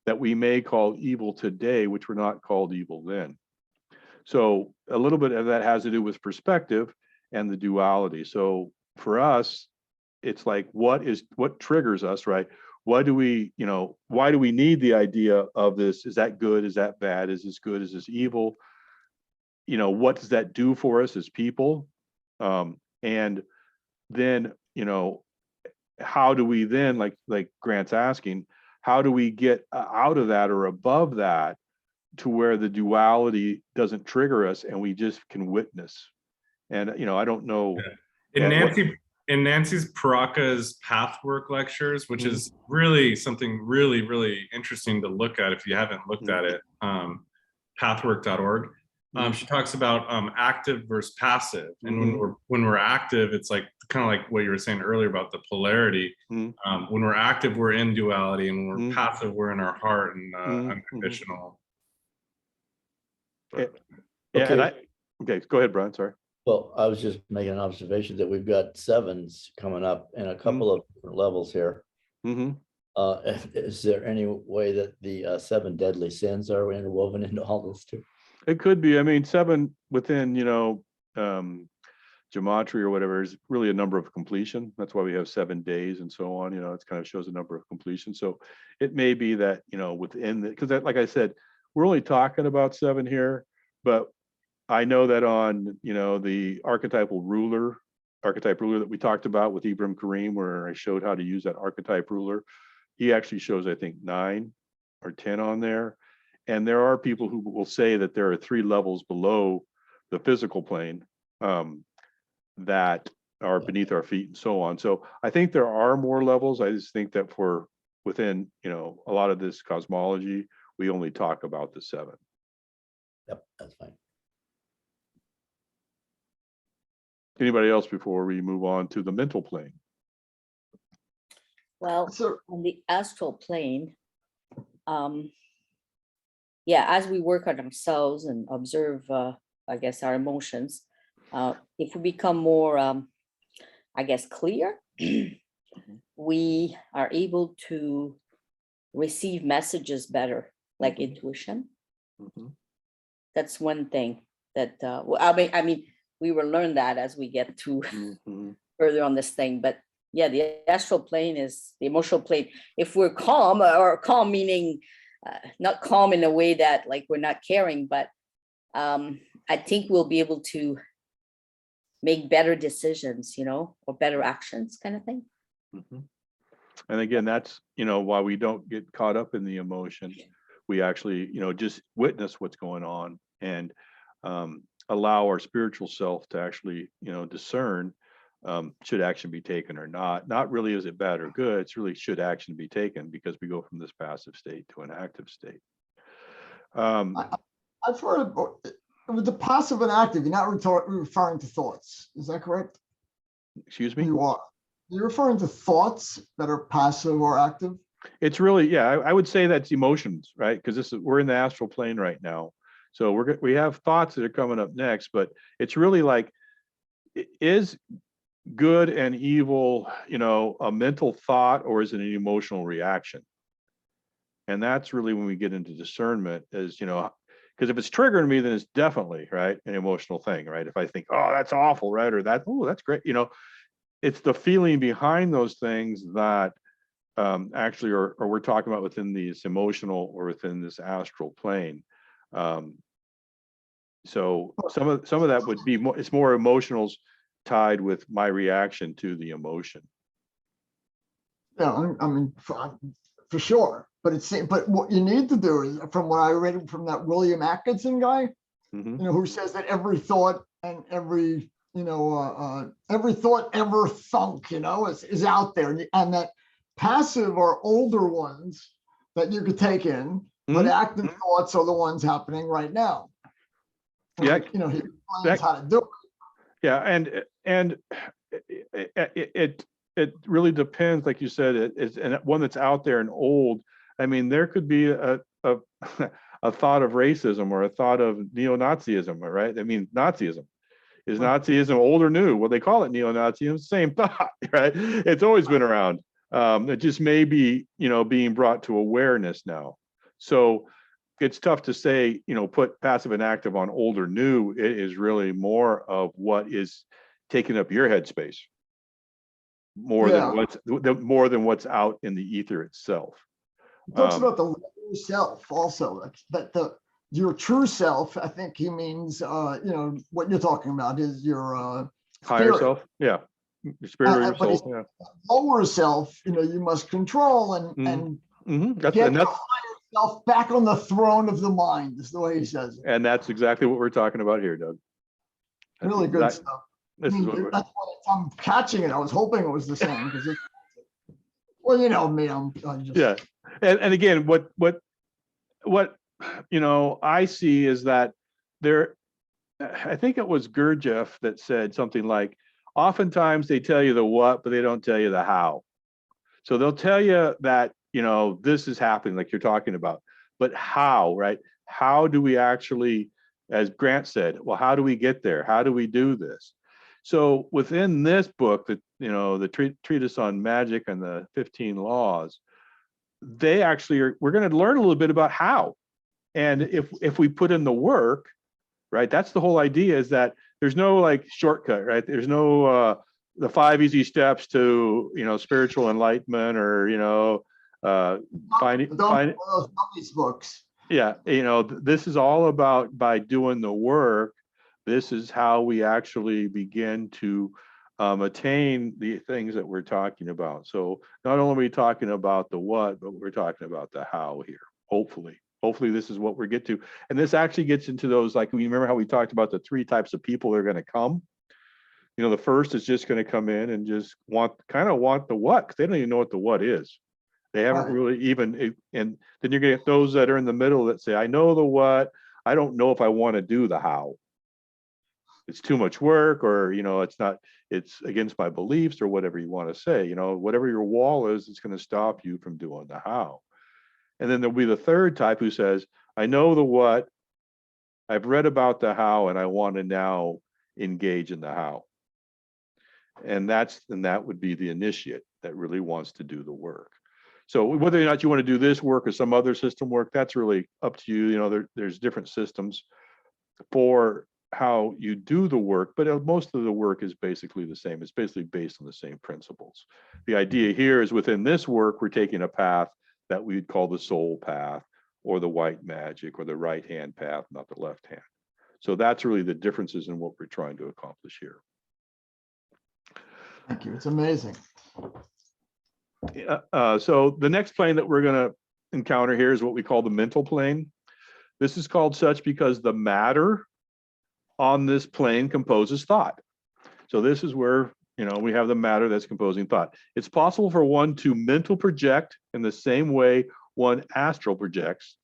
that we may call evil today, which were not called evil then. So a little bit of that has to do with perspective and the duality. So for us, it's like, what triggers us, right? Why do we need the idea of this? Is that good? Is that bad? Is this good? Is this evil? What does that do for us as people? And then, how do we then, like Grant's asking, how do we get out of that or above that to where the duality doesn't trigger us and we just can witness? And, I don't know. In Nancy's Paraka's Pathwork lectures, which is really something really, really interesting to look at if you haven't looked at it, pathwork.org. She talks about active versus passive, and when we're active, it's like kind of like what you were saying earlier about the polarity. When we're active, we're in duality, and when we're passive, we're in our heart and unconditional. Okay, go ahead, Brian. Sorry. Well, I was just making an observation that we've got sevens coming up in a couple of different levels here. Is there any way that the 7 deadly sins are interwoven into all this too? It could be. I mean, 7 within, gematria or whatever is really a number of completion. That's why we have 7 days and so on. It kind of shows a number of completion. So it may be that, within because like I said, we're only talking about 7 here, but I know that on, the archetype ruler that we talked about with Ibrahim Karim, where I showed how to use that archetype ruler, he actually shows, I think, 9 or 10 on there. And there are people who will say that there are 3 levels below the physical plane that are beneath our feet and so on. So I think there are more levels. I just think that within, a lot of this cosmology, we only talk about the 7. Yep, that's fine. Anybody else before we move on to the mental plane? Well, So, on the astral plane, as we work on ourselves and observe, I guess, our emotions, if we become more, clear, we are able to receive messages better, like intuition. That's one thing that, I mean, we will learn that as we get to further on this thing. But yeah, the astral plane is the emotional plane. If we're calm, or calm meaning not calm in a way that like we're not caring, but I think we'll be able to make better decisions, or better actions, kind of thing. And again, that's, why we don't get caught up in the emotion. We actually, just witness what's going on and allow our spiritual self to actually, discern should action be taken or not. Not really is it bad or good. It's really should action be taken, because we go from this passive state to an active state. I've heard of, with the passive and active, you're not referring to thoughts. Is that correct? Excuse me? You are. You're referring to thoughts that are passive or active? It's really, I would say that's emotions, right? Because we're in the astral plane right now. So we have thoughts that are coming up next, but it's really like, is good and evil, a mental thought, or is it an emotional reaction? And that's really when we get into discernment, is, Because if it's triggering me, then it's definitely, right, an emotional thing, right? If I think, oh, that's awful, right, or that, oh, that's great, it's the feeling behind those things that actually or we're talking about within this emotional or within this astral plane. So some of that would be more, it's more emotionals tied with my reaction to the emotion. Yeah, I mean, for sure. But what you need to do is, from what I read from that William Atkinson guy, who says that every thought and every thought ever thunk, is out there, and that passive are older ones that you could take in, but active thoughts are the ones happening right now. Yeah, he explains how to do it. Yeah, and it really depends, like you said, it's and one that's out there and old. I mean, there could be a thought of racism or a thought of neo-Nazism, right? I mean, Nazism. Is Nazism old or new? Well, they call it neo-Nazism, same thought, right? It's always been around. It just may be, being brought to awareness now. So it's tough to say, put passive and active on old or new. It is really more of what is taking up your headspace, more than what's out in the ether itself. He talks about the lower self also, that your true self, I think he means, what you're talking about is your higher spirit. self, yeah, your spirit or your But soul, yeah. Lower self, you must control and get your higher self back on the throne of the mind, is the way he says it. And that's exactly what we're talking about here, Doug. That's really good stuff. This is what that's why I'm catching it. I was hoping it was the same because well, you know me, I'm just yeah. And again, what I see is that there, I think it was Gurdjieff that said something like, oftentimes they tell you the what, but they don't tell you the how. So they'll tell you that, this is happening, like you're talking about, but how, right? How do we actually, as Grant said, well, how do we get there? How do we do this? So within this book, the Treatise on Magic and the 15 Laws, they actually are, we're going to learn a little bit about how. And if we put in the work, right, that's the whole idea, is that there's no like shortcut, right? There's no the 5 easy steps to spiritual enlightenment, or finding these books. Yeah, this is all about, by doing the work, this is how we actually begin to attain the things that we're talking about. So not only are we talking about the what, but we're talking about the how here. Hopefully this is what we get to. And this actually gets into those, like, we remember how we talked about the 3 types of people that are going to come. The first is just going to come in and just want the what, because they don't even know what the what is. They haven't really even, and then you're going to get those that are in the middle that say, I know the what, I don't know if I want to do the how. It's too much work, or, it's against my beliefs, or whatever you want to say, whatever your wall is, it's going to stop you from doing the how. And then there'll be the third type who says, I know the what, I've read about the how, and I want to now engage in the how. And that would be the initiate that really wants to do the work. So whether or not you want to do this work or some other system work, that's really up to you. There's different systems for how you do the work, but most of the work is basically the same. It's basically based on the same principles. The idea here is, within this work, we're taking a path that we'd call the soul path, or the white magic, or the right hand path, not the left hand. So that's really the differences in what we're trying to accomplish here. Thank you. It's amazing. So the next plane that we're going to encounter here is what we call the mental plane. This is called such because the matter on this plane composes thought. So this is where, we have the matter that's composing thought. It's possible for one to mental project in the same way one astral projects,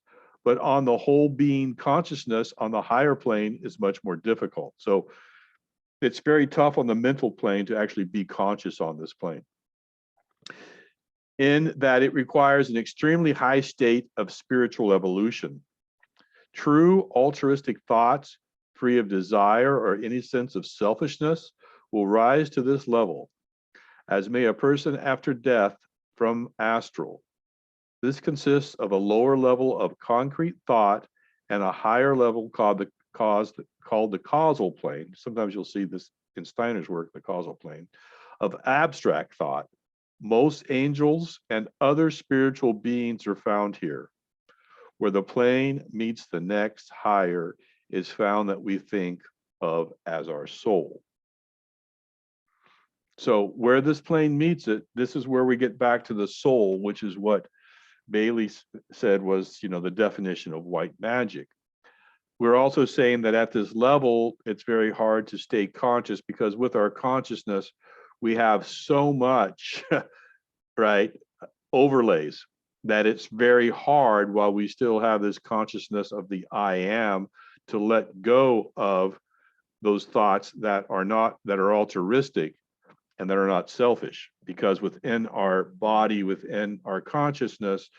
but on the whole being consciousness on the higher plane is much more difficult. So it's very tough on the mental plane to actually be conscious on this plane, in that it requires an extremely high state of spiritual evolution. True altruistic thoughts, free of desire or any sense of selfishness, will rise to this level, as may a person after death from astral. This consists of a lower level of concrete thought and a higher level called the causal plane. Sometimes you'll see this in Steiner's work, the causal plane of abstract thought. Most angels and other spiritual beings are found here. Where the plane meets the next higher is found that we think of as our soul. So where this plane meets it, this is where we get back to the soul, which is what Bailey said was, the definition of white magic. We're also saying that at this level, it's very hard to stay conscious because with our consciousness, we have so much, right, overlays that it's very hard while we still have this consciousness of the I am to let go of those thoughts that are altruistic and that are not selfish, because within our body, within our consciousness,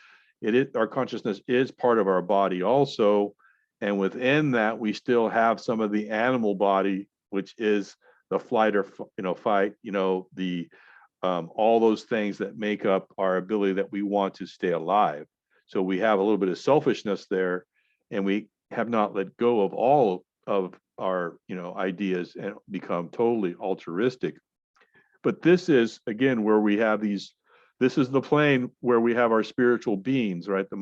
our consciousness is part of our body also. And within that, we still have some of the animal body, which is the flight or fight, all those things that make up our ability that we want to stay alive. So we have a little bit of selfishness there, and we have not let go of all of our, ideas and become totally altruistic. But this is, again, where we have this is the plane where we have our spiritual beings, right? The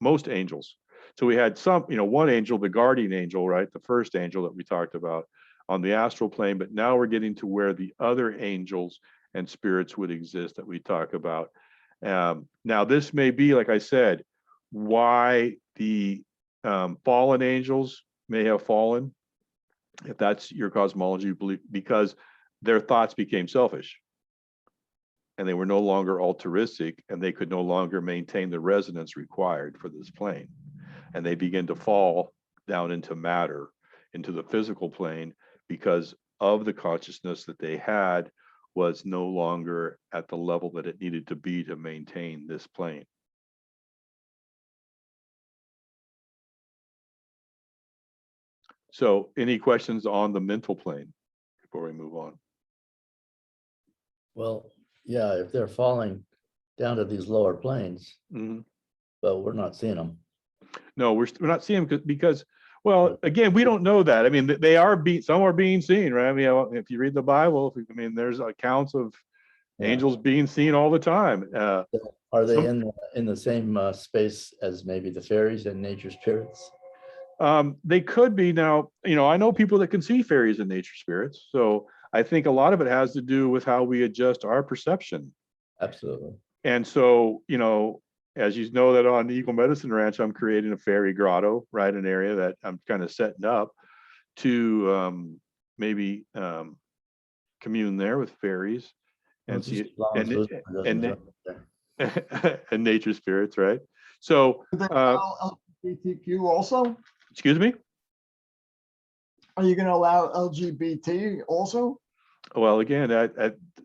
most angels. So we had some, one angel, the guardian angel, right? The first angel that we talked about on the astral plane, but now we're getting to where the other angels and spirits would exist that we talk about. Now, this may be, like I said, why the fallen angels may have fallen, if that's your cosmology belief, because their thoughts became selfish and they were no longer altruistic, and they could no longer maintain the resonance required for this plane. And they begin to fall down into matter, into the physical plane, because of the consciousness that they had was no longer at the level that it needed to be to maintain this plane. So any questions on the mental plane before we move on? Well, yeah, if they're falling down to these lower planes, but we're not seeing them. No, we're not seeing them because, well, again, we don't know that. I mean, some are being seen, right? I mean, if you read the Bible, there's accounts of angels being seen all the time. Are they in the same space as maybe the fairies and nature spirits? They could be. Now, I know people that can see fairies and nature spirits. So I think a lot of it has to do with how we adjust our perception. Absolutely. And so, as you know, that on the Eagle Medicine Ranch, I'm creating a fairy grotto, right? An area that I'm kind of setting up to maybe commune there with fairies and see and nature spirits, right? So LGBTQ also? Excuse me? Are you going to allow LGBT also? Well, again,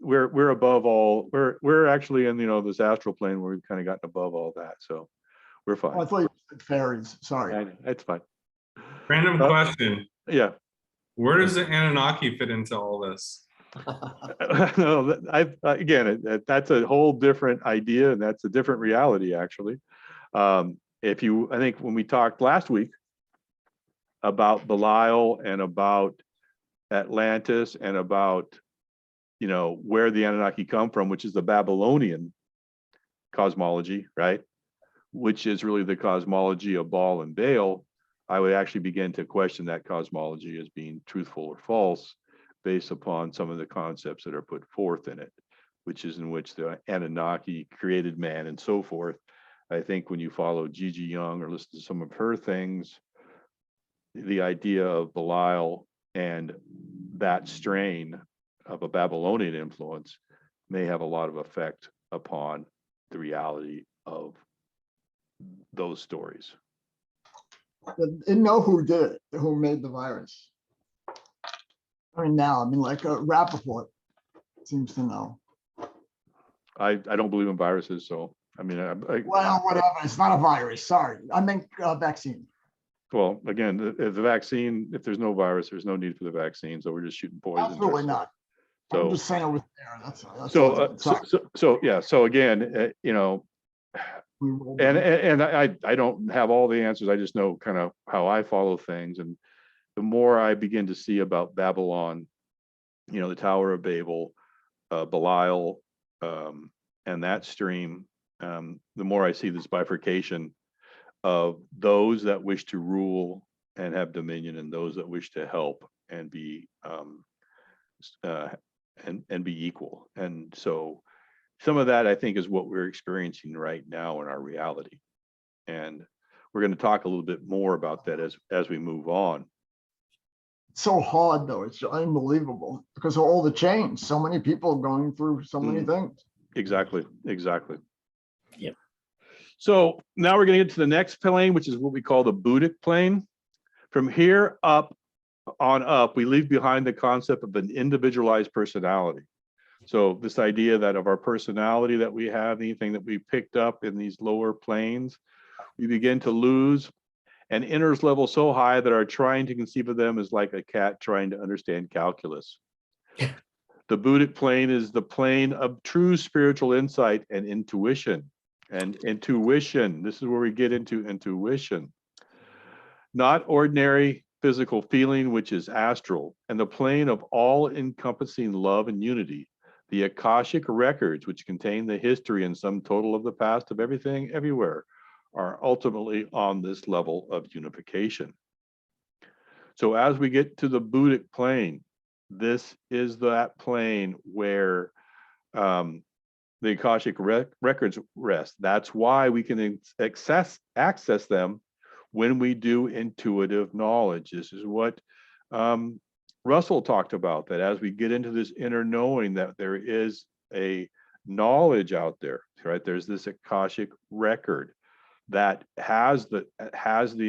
we're above all. We're actually in this astral plane where we've kind of gotten above all that, so we're fine. Oh, I thought you said fairies. Sorry. It's fine. Random question. Yeah. Where does the Annunaki fit into all this? No, again, that's a whole different idea, and that's a different reality, actually. I think when we talked last week about Belial and about Atlantis and about, where the Anunnaki come from, which is the Babylonian cosmology, right? Which is really the cosmology of Baal and Baal. I would actually begin to question that cosmology as being truthful or false based upon some of the concepts that are put forth in it, which is in which the Anunnaki created man and so forth. I think when you follow Gigi Young or listen to some of her things, the idea of Belial and that strain of a Babylonian influence may have a lot of effect upon the reality of those stories. Didn't know who did it, who made the virus. Like Rappaport seems to know. I don't believe in viruses, so Well, whatever. It's not a virus. Sorry, I meant vaccine. Well, again, the vaccine, if there's no virus, there's no need for the vaccine. So we're just shooting poison. Absolutely not. So, I'm just saying it was there. That's so again, And I don't have all the answers. I just know kind of how I follow things. And the more I begin to see about Babylon, the Tower of Babel, Belial, and that stream, the more I see this bifurcation of those that wish to rule and have dominion, and those that wish to help and be and be equal. And so some of that, I think, is what we're experiencing right now in our reality. And we're going to talk a little bit more about that as we move on. It's so hard though. It's unbelievable because of all the change. So many people going through so many things. Exactly. Yep. So now we're going to get to the next plane, which is what we call the Buddhic plane. From here up, we leave behind the concept of an individualized personality. So this idea that of our personality that we have, anything that we picked up in these lower planes, we begin to lose and enters level so high that our trying to conceive of them is like a cat trying to understand calculus. The Buddhic plane is the plane of true spiritual insight and intuition. And intuition, this is where we get into intuition. Not ordinary physical feeling, which is astral, and the plane of all-encompassing love and unity. The Akashic records, which contain the history and sum total of the past of everything, everywhere, are ultimately on this level of unification. So as we get to the Buddhic plane, this is that plane where the Akashic records rest. That's why we can access them when we do intuitive knowledge. This is what Russell talked about, that as we get into this inner knowing, that there is a knowledge out there, right? There's this Akashic record that has the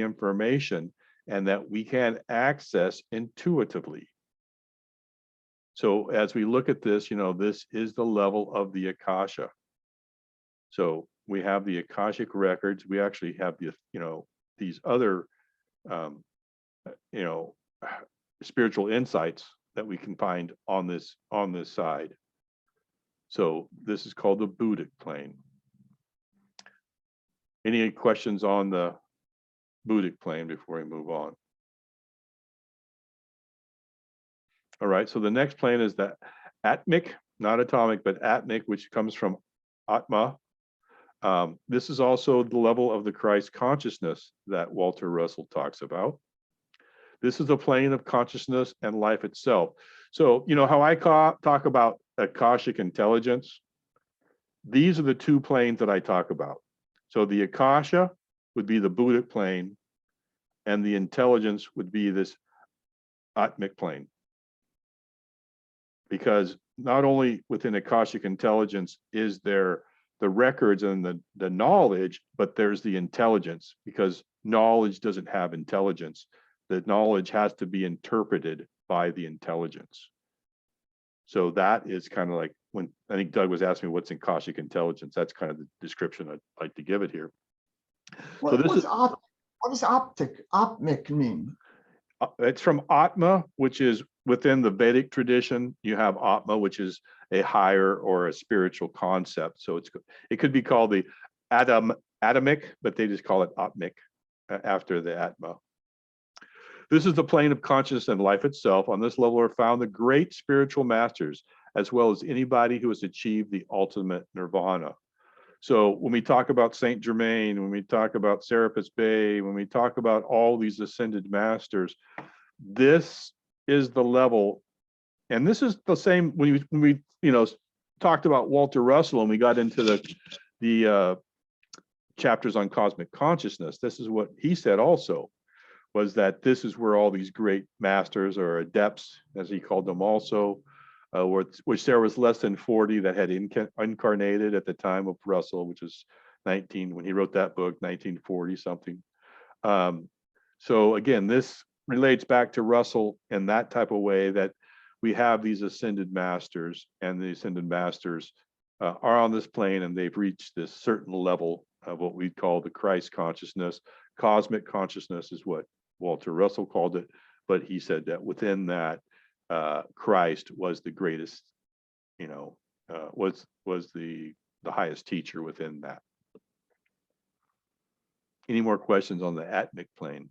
information and that we can access intuitively. So as we look at this, this is the level of the Akasha. So we have the Akashic records. We actually have the, these other, spiritual insights that we can find on this side. So this is called the Buddhic plane. Any questions on the Buddhic plane before we move on? All right, so the next plane is the Atmic, not atomic, but Atmic, which comes from Atma. This is also the level of the Christ consciousness that Walter Russell talks about. This is the plane of consciousness and life itself. So, how I talk about Akashic intelligence, these are the two planes that I talk about. So the Akasha would be the Buddhic plane, and the intelligence would be this Atmic plane. Because not only within Akashic intelligence is there the records and the knowledge, but there's the intelligence, because knowledge doesn't have intelligence. The knowledge has to be interpreted by the intelligence. So that is kind of like when I think Doug was asking me what's in Akashic intelligence. That's kind of the description I'd like to give it here. What does Atmic mean? It's from Atma, which is within the Vedic tradition. You have Atma, which is a higher or a spiritual concept. So it could be called the Atomic, but they just call it Atmic after the Atma. This is the plane of consciousness and life itself. On this level are found the great spiritual masters, as well as anybody who has achieved the ultimate nirvana. So when we talk about Saint Germain, when we talk about Serapis Bey, when we talk about all these ascended masters, this is the level. And this is the same when we talked about Walter Russell and we got into the chapters on cosmic consciousness. This is what he said also, was that this is where all these great masters or adepts, as he called them also, which there was less than 40 that had incarnated at the time of Russell, which was when he wrote that book, 1940 something. So again, this relates back to Russell in that type of way, that we have these ascended masters, and the ascended masters are on this plane, and they've reached this certain level of what we call the Christ consciousness. Cosmic consciousness is what Walter Russell called it, but he said that within that, Christ was the greatest, was the highest teacher within that. Any more questions on the atmic plane?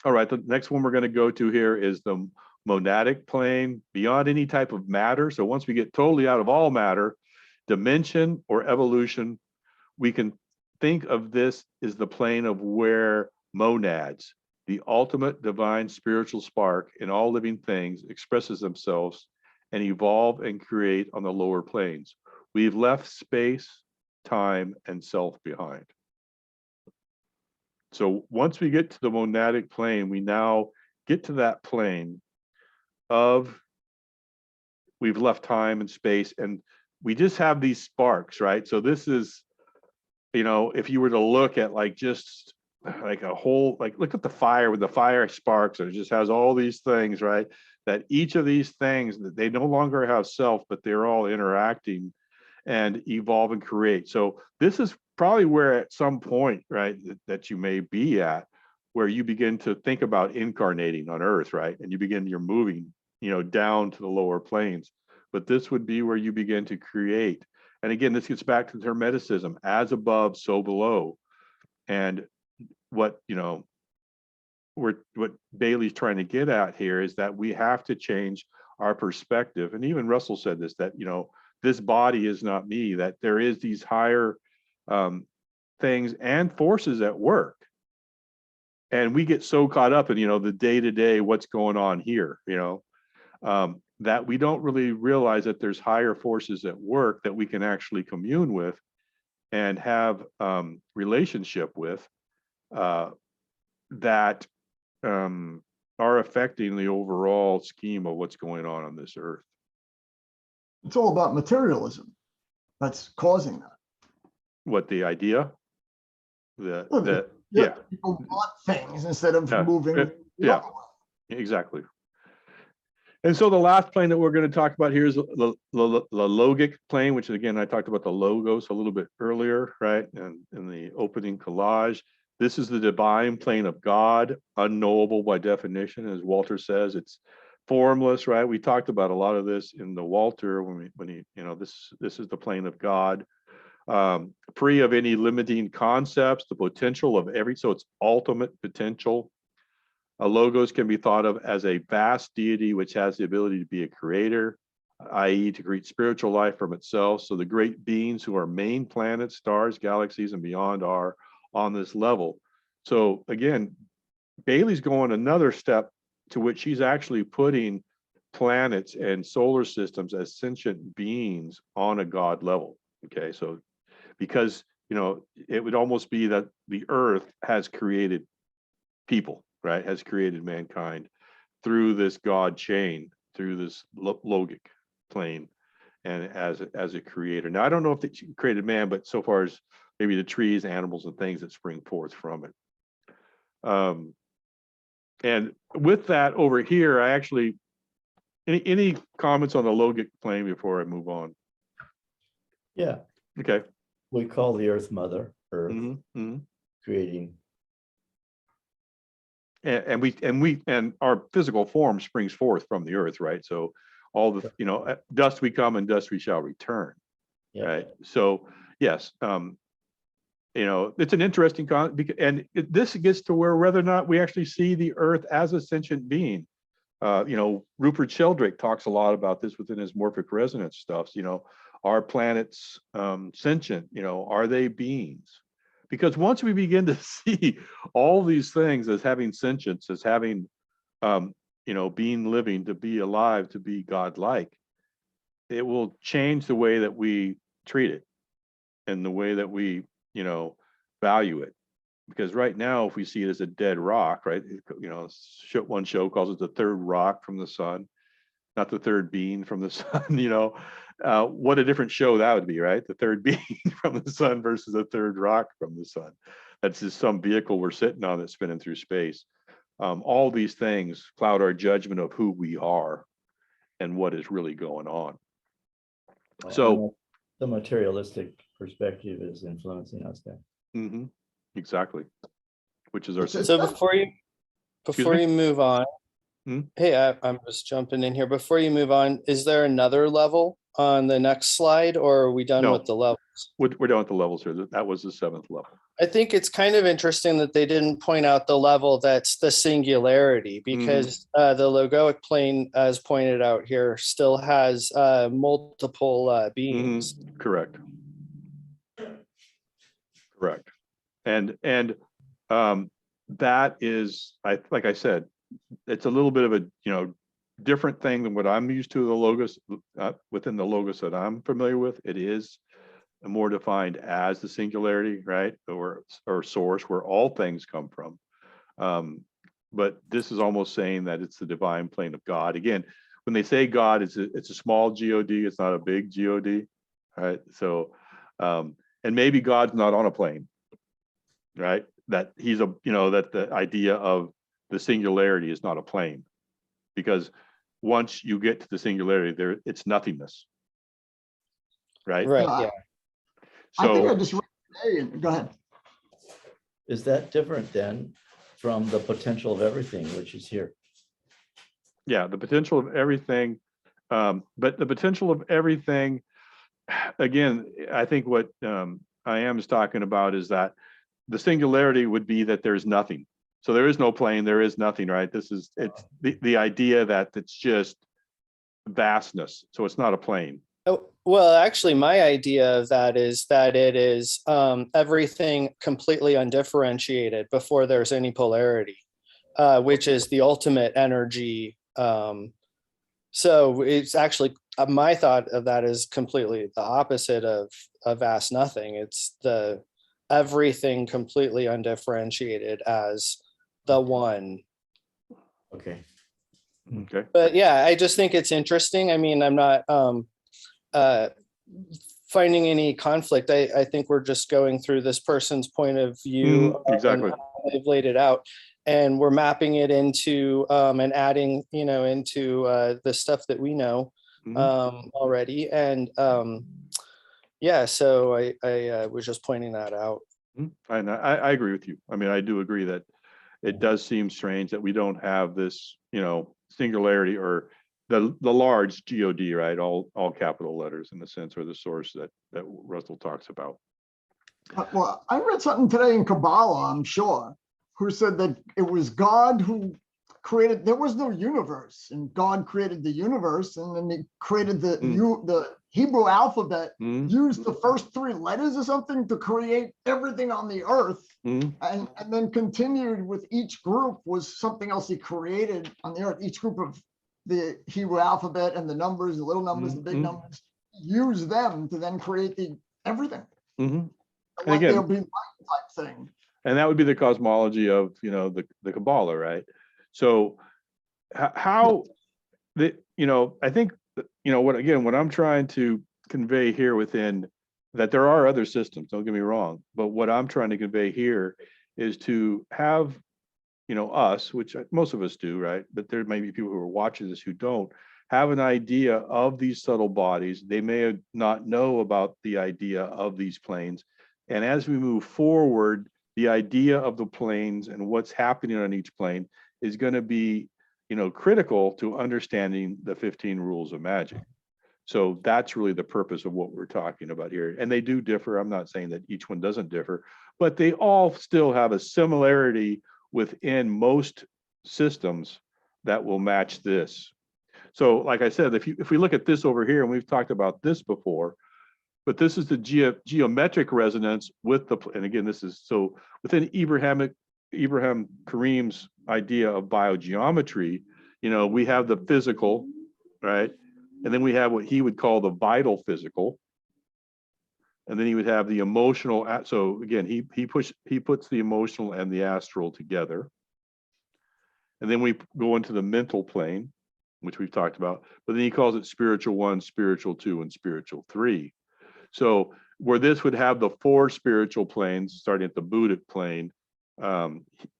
All right, the next one we're going to go to here is the monadic plane, beyond any type of matter. So once we get totally out of all matter, dimension or evolution, we can think of this as the plane of where monads, the ultimate divine spiritual spark in all living things, expresses themselves and evolve and create on the lower planes. We've left space, time, and self behind. So once we get to the monadic plane, we now get to that plane of we've left time and space, and we just have these sparks, right? So this is, you know, if you were to look at like just like a whole, like look at the fire with the fire sparks, and it just has all these things, right? That each of these things, that they no longer have self, but they're all interacting and evolve and create. So this is probably where at some point, right, that you may be at, where you begin to think about incarnating on Earth, right? And you're moving, you know, down to the lower planes. But this would be where you begin to create. And again, this gets back to Hermeticism, as above, so below. And what, you know, what Bailey's trying to get at here is that we have to change our perspective. And even Russell said this, that, you know, this body is not me, that there is these higher things and forces at work. And we get so caught up in, you know, the day-to-day, what's going on here, you know, that we don't really realize that there's higher forces at work that we can actually commune with and have relationship with that are affecting the overall scheme of what's going on this earth. It's all about materialism that's causing that. What the idea? Yeah, people want things instead of moving the other way. Exactly. And so the last plane that we're going to talk about here is the logic plane, which again, I talked about the logos a little bit earlier, right? And in the opening collage, this is the divine plane of God, unknowable by definition, as Walter says. It's formless, right? We talked about a lot of this in the Walter when he, you know, this is the plane of God, free of any limiting concepts, the potential of so it's ultimate potential. A logos can be thought of as a vast deity which has the ability to be a creator, i.e. to create spiritual life from itself. So the great beings who are main planets, stars, galaxies, and beyond are on this level. So again, Bailey's going another step to which she's actually putting planets and solar systems as sentient beings on a God level. Okay, so because, you know, it would almost be that the earth has created people, right, has created mankind through this God chain, through this logic plane, and as a creator. Now, I don't know if she created man, but so far as maybe the trees, animals, and things that spring forth from it. And with that over here, I actually, any comments on the logic plane before I move on? Yeah. Okay. We call the Earth Mother, Earth, creating. And our physical form springs forth from the earth, right? So all the, you know, dust we come and dust we shall return, right? So yes, you know, it's an interesting and this gets to whether or not we actually see the earth as a sentient being. You know, Rupert Sheldrake talks a lot about this within his morphic resonance stuff. You know, are planets sentient? You know, are they beings? Because once we begin to see all these things as having sentience, as having, you know, being living, to be alive, to be godlike, it will change the way that we treat it and the way that we, you know, value it. Because right now, if we see it as a dead rock, right, you know, one show calls it the third rock from the sun, not the third being from the sun, you know, what a different show that would be, right? The third being from the sun versus the third rock from the sun. That's just some vehicle we're sitting on that's spinning through space. All these things cloud our judgment of who we are and what is really going on. So the materialistic perspective is influencing us there. Exactly. Which is our so before you move on, hey, I'm just jumping in here. Before you move on, is there another level on the next slide, or are we done No. with the levels? We're done with the levels here. That was the 7th level. I think it's kind of interesting that they didn't point out the level that's the singularity, because the logoic plane, as pointed out here, still has multiple beings. Correct. Correct. And that is, like I said, it's a little bit of a different thing than what I'm used to. The logos within the logos that I'm familiar with, it is more defined as the singularity, right, or source, where all things come from. But this is almost saying that it's the divine plane of God. Again, when they say God, it's a small God. It's not a big God, right? So, and maybe God's not on a plane, right? That he's that the idea of the singularity is not a plane, because once you get to the singularity, it's nothingness, right? Right. Yeah. Yeah. I think I So just read today, and go ahead. Is that different then from the potential of everything, which is here? yeah, the potential of everything, but the potential of everything, again, I think what I am is talking about is that the singularity would be that there's nothing. So there is no plane, there is nothing, right? It's the idea that it's just vastness. So it's not a plane. Oh, well, actually, my idea of that is that it is everything completely undifferentiated before there's any polarity, which is the ultimate energy. So it's actually, my thought of that is completely the opposite of vast nothing. It's the everything completely undifferentiated as the one. Okay. Okay. But yeah, I just think it's interesting. I mean, I'm not finding any conflict. I think we're just going through this person's point of view. Exactly. And how they've laid it out, and we're mapping it into and adding, into the stuff that we know already. And yeah, so I was just pointing that out. And I agree with you. I mean, I do agree that it does seem strange that we don't have this, singularity or the large God, right? All capital letters in the sense, or the source that Russell talks about. Well, I read something today in Kabbalah, I'm sure, who said that it was God who created, there was no universe, and God created the universe, and then he created the Hebrew alphabet, used the first 3 letters or something to create everything on the earth, and then continued with each group was something else he created on the earth. Each group of the Hebrew alphabet and the numbers, the little numbers, the big numbers, use them to then create the everything. Like again, there'll be light type thing. And that would be the cosmology of, the Kabbalah, right? So how the, I think, what I'm trying to convey here within that there are other systems, don't get me wrong, but what I'm trying to convey here is to have, us, which most of us do, right? But there may be people who are watching this who don't have an idea of these subtle bodies. They may not know about the idea of these planes. And as we move forward, the idea of the planes and what's happening on each plane is going to be, critical to understanding the 15 rules of magic. So that's really the purpose of what we're talking about here. And they do differ. I'm not saying that each one doesn't differ, but they all still have a similarity within most systems that will match this. So like I said, if we look at this over here, and we've talked about this before, but this is the geometric resonance with and again, this is so within Ibrahim Karim's idea of biogeometry, we have the physical, right? And then we have what he would call the vital physical. And then he would have the emotional. So again, he puts the emotional and the astral together. And then we go into the mental plane, which we've talked about, but then he calls it spiritual 1, spiritual 2, and spiritual 3. So where this would have the 4 spiritual planes, starting at the Buddhic plane,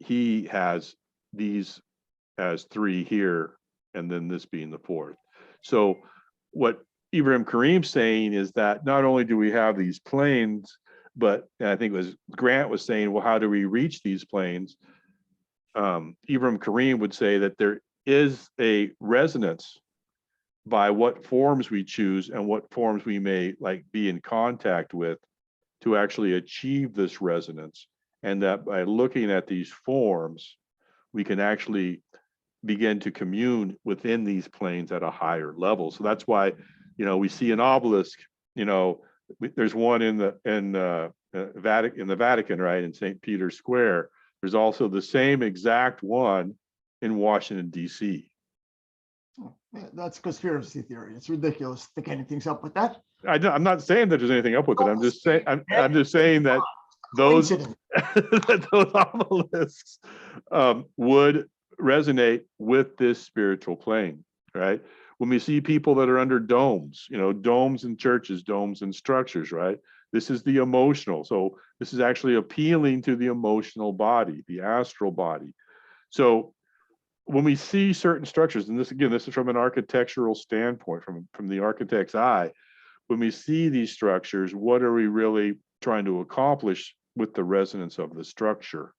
he has these as 3 here, and then this being the 4th. So what Ibrahim Karim's saying is that not only do we have these planes, but I think it was Grant was saying, well, how do we reach these planes? Ibrahim Karim would say that there is a resonance by what forms we choose and what forms we may like be in contact with to actually achieve this resonance. And that by looking at these forms, we can actually begin to commune within these planes at a higher level. So that's why, we see an obelisk, there's one in the Vatican, right, in St. Peter's Square. There's also the same exact one in Washington, D.C. Yeah, that's conspiracy theory. It's ridiculous to think anything's up with that. I'm not saying that there's anything up with it. I'm just saying that those that those obelisks would resonate with this spiritual plane, right? When we see people that are under domes, domes in churches, domes in structures, right? This is the emotional. So this is actually appealing to the emotional body, the astral body. So when we see certain structures, and this is from an architectural standpoint, from the architect's eye, when we see these structures, what are we really trying to accomplish with the resonance of the structure?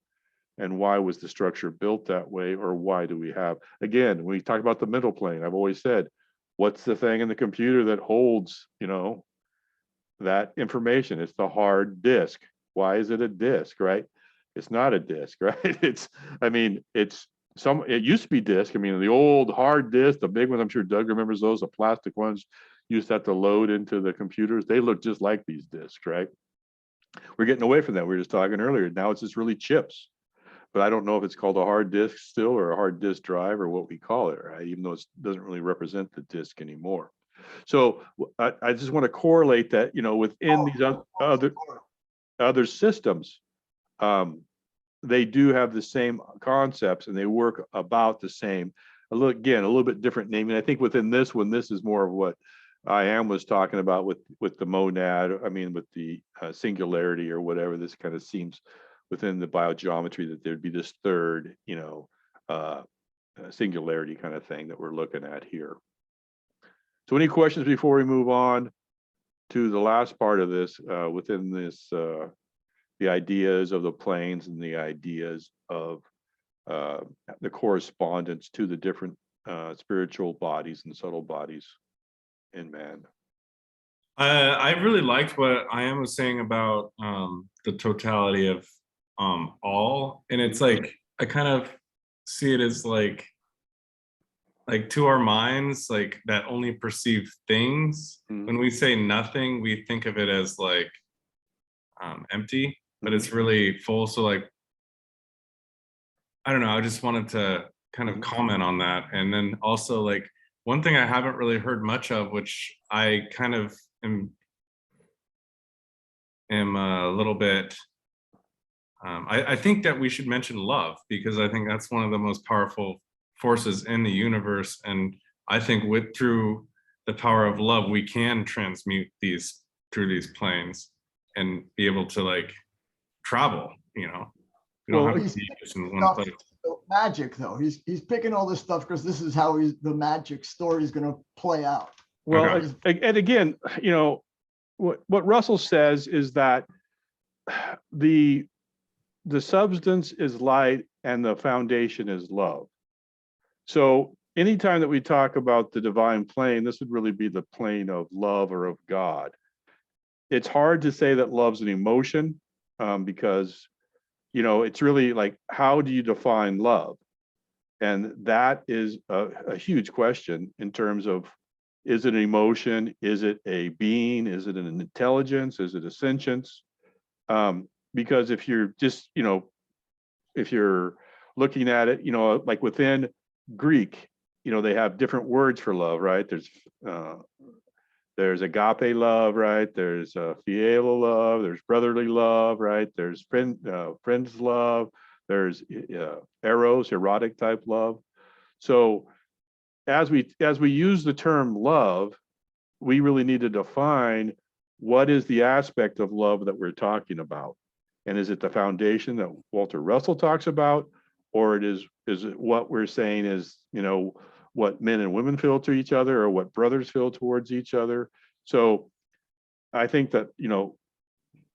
And why was the structure built that way? Or why do we have, again, when we talk about the mental plane, I've always said, what's the thing in the computer that holds, that information? It's the hard disk. Why is it a disk, right? It's not a disk, right? It used to be disk. The old hard disk, the big ones, I'm sure Doug remembers those, the plastic ones used to have to load into the computers. They look just like these disks, right? We're getting away from that. We were just talking earlier. Now it's just really chips. But I don't know if it's called a hard disk still or a hard disk drive or what we call it, right? Even though it doesn't really represent the disk anymore. So I just want to correlate that, within these other systems, they do have the same concepts and they work about the same. A little bit different naming. I think within this one, this is more of what I was talking about with the monad. With the singularity or whatever. This kind of seems within the biogeometry that there'd be this third, singularity kind of thing that we're looking at here. So any questions before we move on to the last part of this, within this, the ideas of the planes and the ideas of the correspondence to the different spiritual bodies and subtle bodies in man? I really liked what I was saying about the totality of all, and it's like I kind of see it as like to our minds, like that only perceive things. When we say nothing, we think of it as like empty, but it's really full. So like, I don't know, I just wanted to kind of comment on that. And then also like one thing I haven't really heard much of, which I kind of am a little bit, I think that we should mention love, because I think that's one of the most powerful forces in the universe. And I think through the power of love, we can transmute these through these planes and be able to like travel, We don't have to be just in one place. Magic, though, he's picking all this stuff because this is how the magic story is going to play out. Well, and again, what Russell says is that the substance is light and the foundation is love. So anytime that we talk about the divine plane, this would really be the plane of love or of God. It's hard to say that love's an emotion, because it's really like, how do you define love? And that is a huge question in terms of, is it an emotion? Is it a being? Is it an intelligence? Is it a sentience? Because if you're just, if you're looking at it, like within Greek, they have different words for love, right? There's agape love, right? There's philo love. There's brotherly love, right? There's friends love. There's eros, erotic type love. So as we use the term love, we really need to define what is the aspect of love that we're talking about. And is it the foundation that Walter Russell talks about, or is it what we're saying is, what men and women feel to each other, or what brothers feel towards each other? So I think that,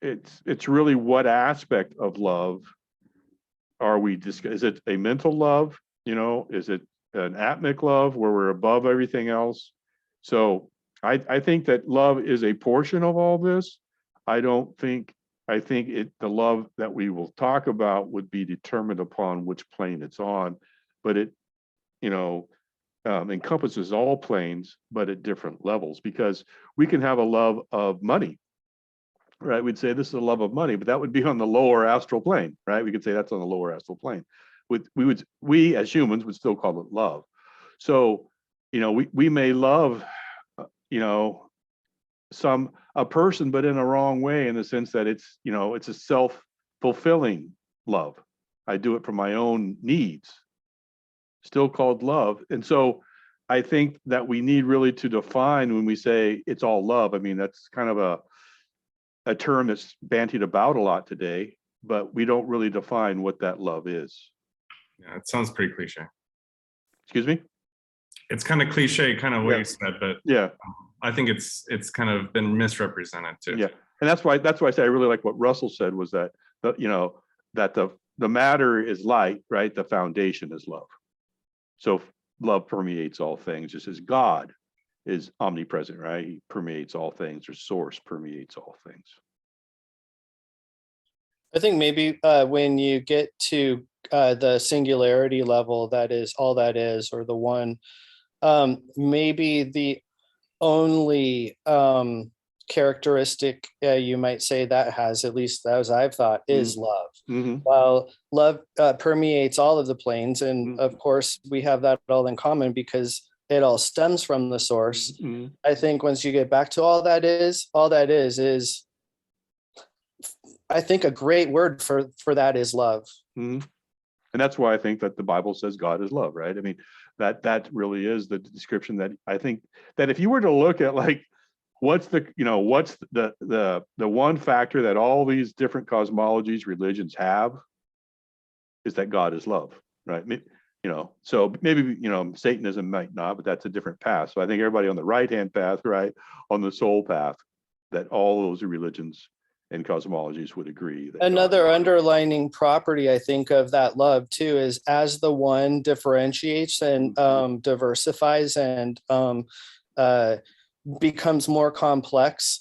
it's really what aspect of love are we discussing? Is it a mental love? Is it an atmic love where we're above everything else? So I think that love is a portion of all this. I think the love that we will talk about would be determined upon which plane it's on, but it, encompasses all planes, but at different levels, because we can have a love of money, right? We'd say this is a love of money, but that would be on the lower astral plane, right? We could say that's on the lower astral plane. We as humans would still call it love. So, we may love, a person, but in a wrong way, in the sense that it's a self-fulfilling love. I do it for my own needs, still called love. And so I think that we need really to define when we say it's all love. I mean, that's kind of a term that's bantied about a lot today, but we don't really define what that love is. Yeah, it sounds pretty cliche. Excuse me? It's kind of cliche, kind of what Yeah. you said, but Yeah. I think it's kind of been misrepresented too. Yeah. And that's why I say I really like what Russell said, was that that the matter is light, right? The foundation is love. So love permeates all things, just as God is omnipresent, right? He permeates all things, or source permeates all things. I think maybe when you get to the singularity level, that is all that is, or the one, maybe the only characteristic you might say that has, at least as I've thought, is love. Mm-hmm. While love permeates all of the planes, and of course we have that all in common because it all stems from the source. Mm-hmm. I think once you get back to all that is I think a great word for that is love. Mm-hmm. And that's why I think that the Bible says God is love, right? I mean, that really is the description that I think that if you were to look at, like, what's the one factor that all these different cosmologies, religions have, is that God is love, right? So maybe, Satanism might not, but that's a different path. So I think everybody on the right-hand path, right, on the soul path, that all those religions and cosmologies would agree. That Another underlining property, I think, of that love too, is as the one differentiates and diversifies and becomes more complex,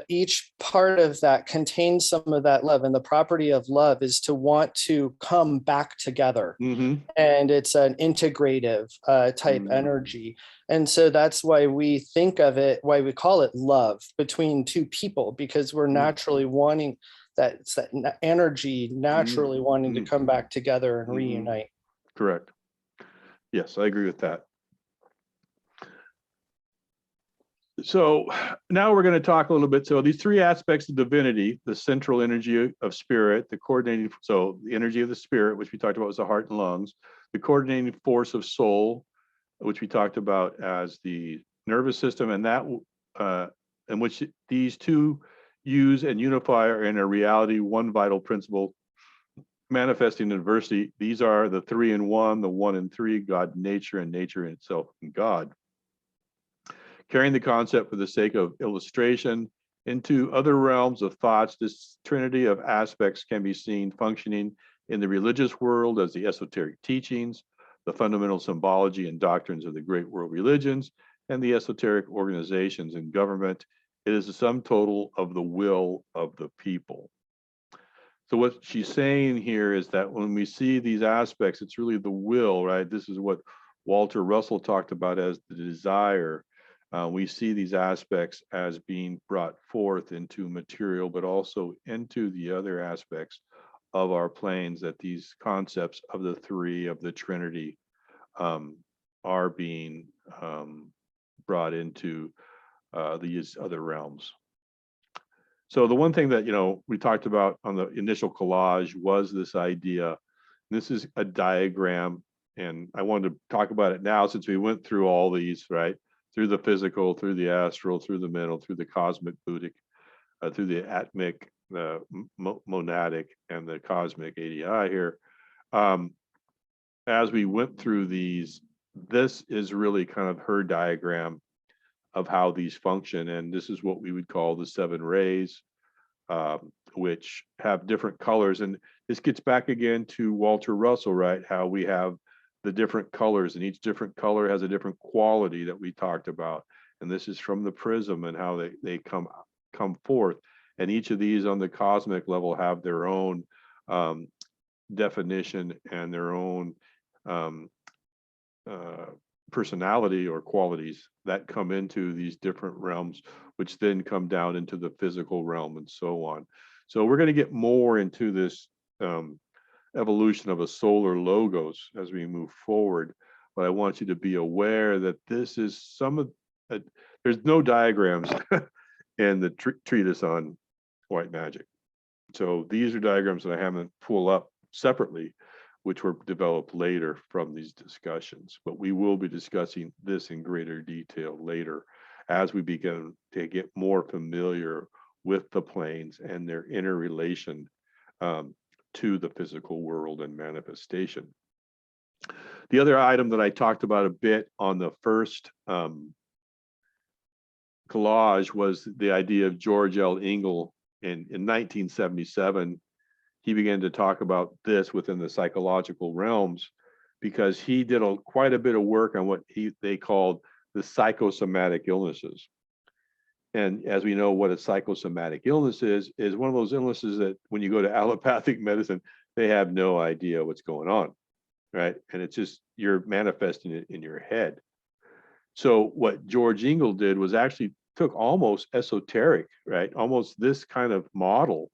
each part of that contains some of that love. And the property of love is to want to come back together. Mm-hmm. And it's an integrative type energy. And so that's why we think of it, why we call it love between two people, because we're naturally wanting that energy, naturally wanting to come back together and reunite. Correct. Yes, I agree with that. So now we're going to talk a little bit. So these three aspects of divinity: the central energy of spirit, the coordinating, so the energy of the spirit, which we talked about was the heart and lungs, the coordinating force of soul, which we talked about as the nervous system, and that in which these two use and unify are in a reality, one vital principle manifesting in diversity. These are the three in one, the one in three, God, nature, and nature in itself in God. Carrying the concept for the sake of illustration into other realms of thoughts, this trinity of aspects can be seen functioning in the religious world as the esoteric teachings, the fundamental symbology and doctrines of the great world religions, and the esoteric organizations in government. It is the sum total of the will of the people. So what she's saying here is that when we see these aspects, it's really the will, right? This is what Walter Russell talked about as the desire. We see these aspects as being brought forth into material, but also into the other aspects of our planes, that these concepts of the three, of the Trinity, are being brought into these other realms. So the one thing that, we talked about on the initial collage was this idea. This is a diagram, and I wanted to talk about it now since we went through all these, right? Through the physical, through the astral, through the mental, through the cosmic, Buddhic, through the atmic, the monadic, and the cosmic ADI here. As we went through these, this is really kind of her diagram of how these function. And this is what we would call the 7 rays, which have different colors. And this gets back again to Walter Russell, right? How we have the different colors, and each different color has a different quality that we talked about. And this is from the prism and how they come forth. And each of these on the cosmic level have their own definition and their own personality or qualities that come into these different realms, which then come down into the physical realm and so on. So we're going to get more into this evolution of a solar logos as we move forward. But I want you to be aware that this is some of, there's no diagrams in the treatise on white magic. So these are diagrams that I haven't pulled up separately, which were developed later from these discussions. But we will be discussing this in greater detail later as we begin to get more familiar with the planes and their interrelation to the physical world and manifestation. The other item that I talked about a bit on the first collage was the idea of George L. Engle in 1977. He began to talk about this within the psychological realms because he did quite a bit of work on what they called the psychosomatic illnesses. And as we know, what a psychosomatic illness is one of those illnesses that when you go to allopathic medicine, they have no idea what's going on, right? And it's just, you're manifesting it in your head. So what George Engle did was actually took almost esoteric, right? Almost this kind of model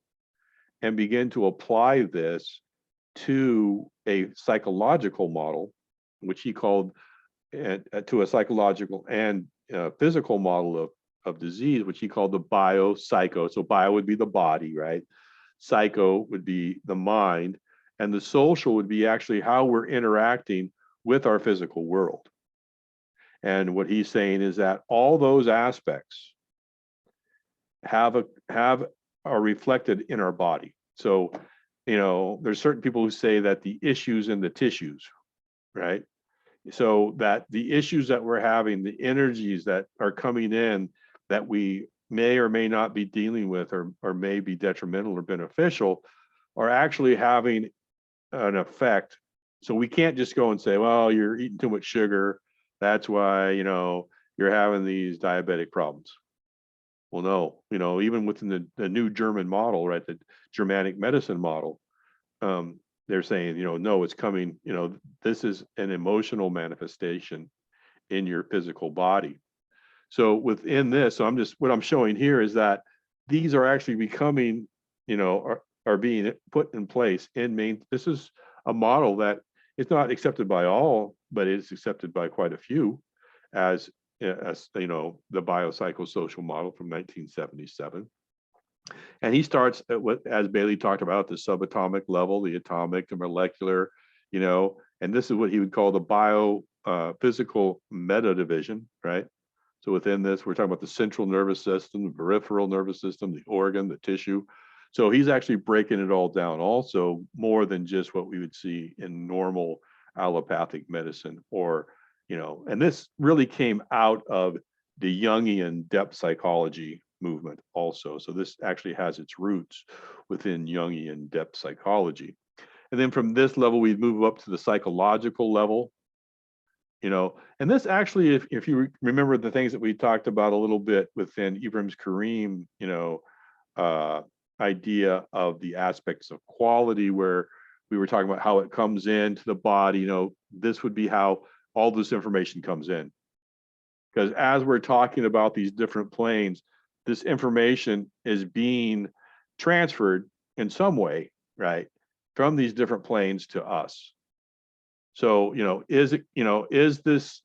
and began to apply this to a psychological model, which he called to a psychological and physical model of disease, which he called the biopsycho. So bio would be the body, right? Psycho would be the mind, and the social would be actually how we're interacting with our physical world. And what he's saying is that all those aspects are reflected in our body. So, you know, there's certain people who say that the issues in the tissues, right? So that the issues that we're having, the energies that are coming in that we may or may not be dealing with or may be detrimental or beneficial are actually having an effect. So we can't just go and say, well, you're eating too much sugar. That's why, you know, you're having these diabetic problems. Well, no, you know, even within the new German model, right, the Germanic medicine model, they're saying, you know, no, it's coming, you know, this is an emotional manifestation in your physical body. So within this, so what I'm showing here is that these are actually becoming, you know, are being put in place this is a model that it's not accepted by all, but it's accepted by quite a few as you know, the biopsychosocial model from 1977. And he starts at what, as Bailey talked about, the subatomic level, the atomic, the molecular, you know, and this is what he would call the biophysical meta division, right? So within this, we're talking about the central nervous system, the peripheral nervous system, the organ, the tissue. So he's actually breaking it all down also more than just what we would see in normal allopathic medicine or, you know, and this really came out of the Jungian depth psychology movement also. So this actually has its roots within Jungian depth psychology. And then from this level, we move up to the psychological level, you know, and this actually, if you remember the things that we talked about a little bit within Ibrahim's Karim, you know, idea of the aspects of quality, where we were talking about how it comes into the body, you know, this would be how all this information comes in. Because as we're talking about these different planes, this information is being transferred in some way, right, from these different planes to us. So, you know, is this,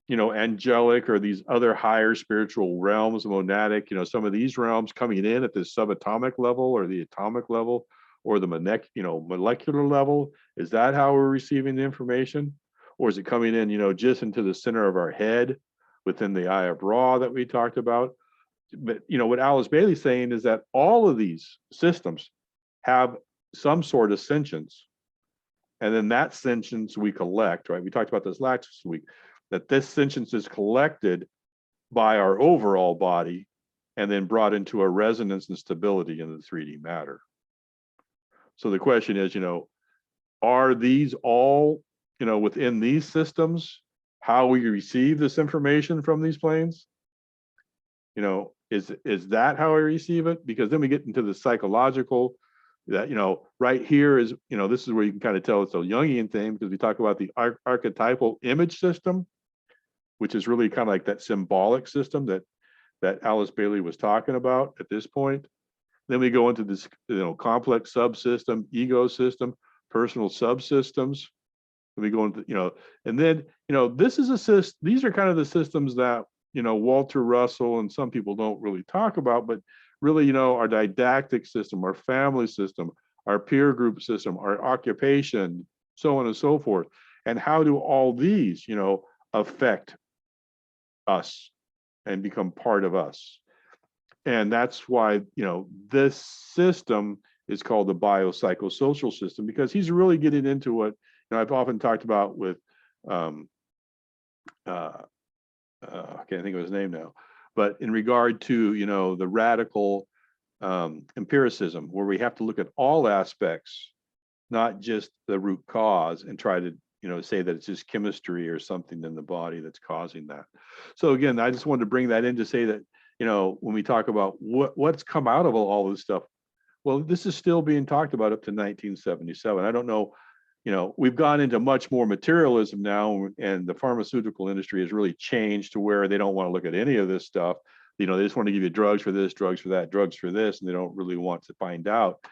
you know, angelic or these other higher spiritual realms, monadic, you know, some of these realms coming in at the subatomic level or the atomic level or the molecular level? Is that how we're receiving the information? Or is it coming in, you know, just into the center of our head within the eye of Ra that we talked about? But, you know, what Alice Bailey's saying is that all of these systems have some sort of sentience. And then that sentience we collect, right? We talked about this last week, that this sentience is collected by our overall body and then brought into a resonance and stability in the 3D matter. So the question is, you know, are these all within these systems, how we receive this information from these planes? Is that how I receive it? Because then we get into the psychological, that, right here is, this is where you can kind of tell it's a Jungian thing, because we talk about the archetypal image system, which is really kind of like that symbolic system that Alice Bailey was talking about at this point. Then we go into this, complex subsystem, ego system, personal subsystems. And we go into, and then, this is these are kind of the systems that, Walter Russell and some people don't really talk about, but really, our didactic system, our family system, our peer group system, our occupation, so on and so forth. And how do all these, affect us and become part of us? And that's why, this system is called the biopsychosocial system, because he's really getting into what, I've often talked about with, I can't think of his name now, but in regard to, the radical empiricism, where we have to look at all aspects, not just the root cause, and try to, say that it's just chemistry or something in the body that's causing that. So again, I just wanted to bring that in to say that, when we talk about what's come out of all this stuff, well, this is still being talked about up to 1977. I don't know, we've gone into much more materialism now, and the pharmaceutical industry has really changed to where they don't want to look at any of this stuff. They just want to give you drugs for this, drugs for that, drugs for this, and they don't really want to find out,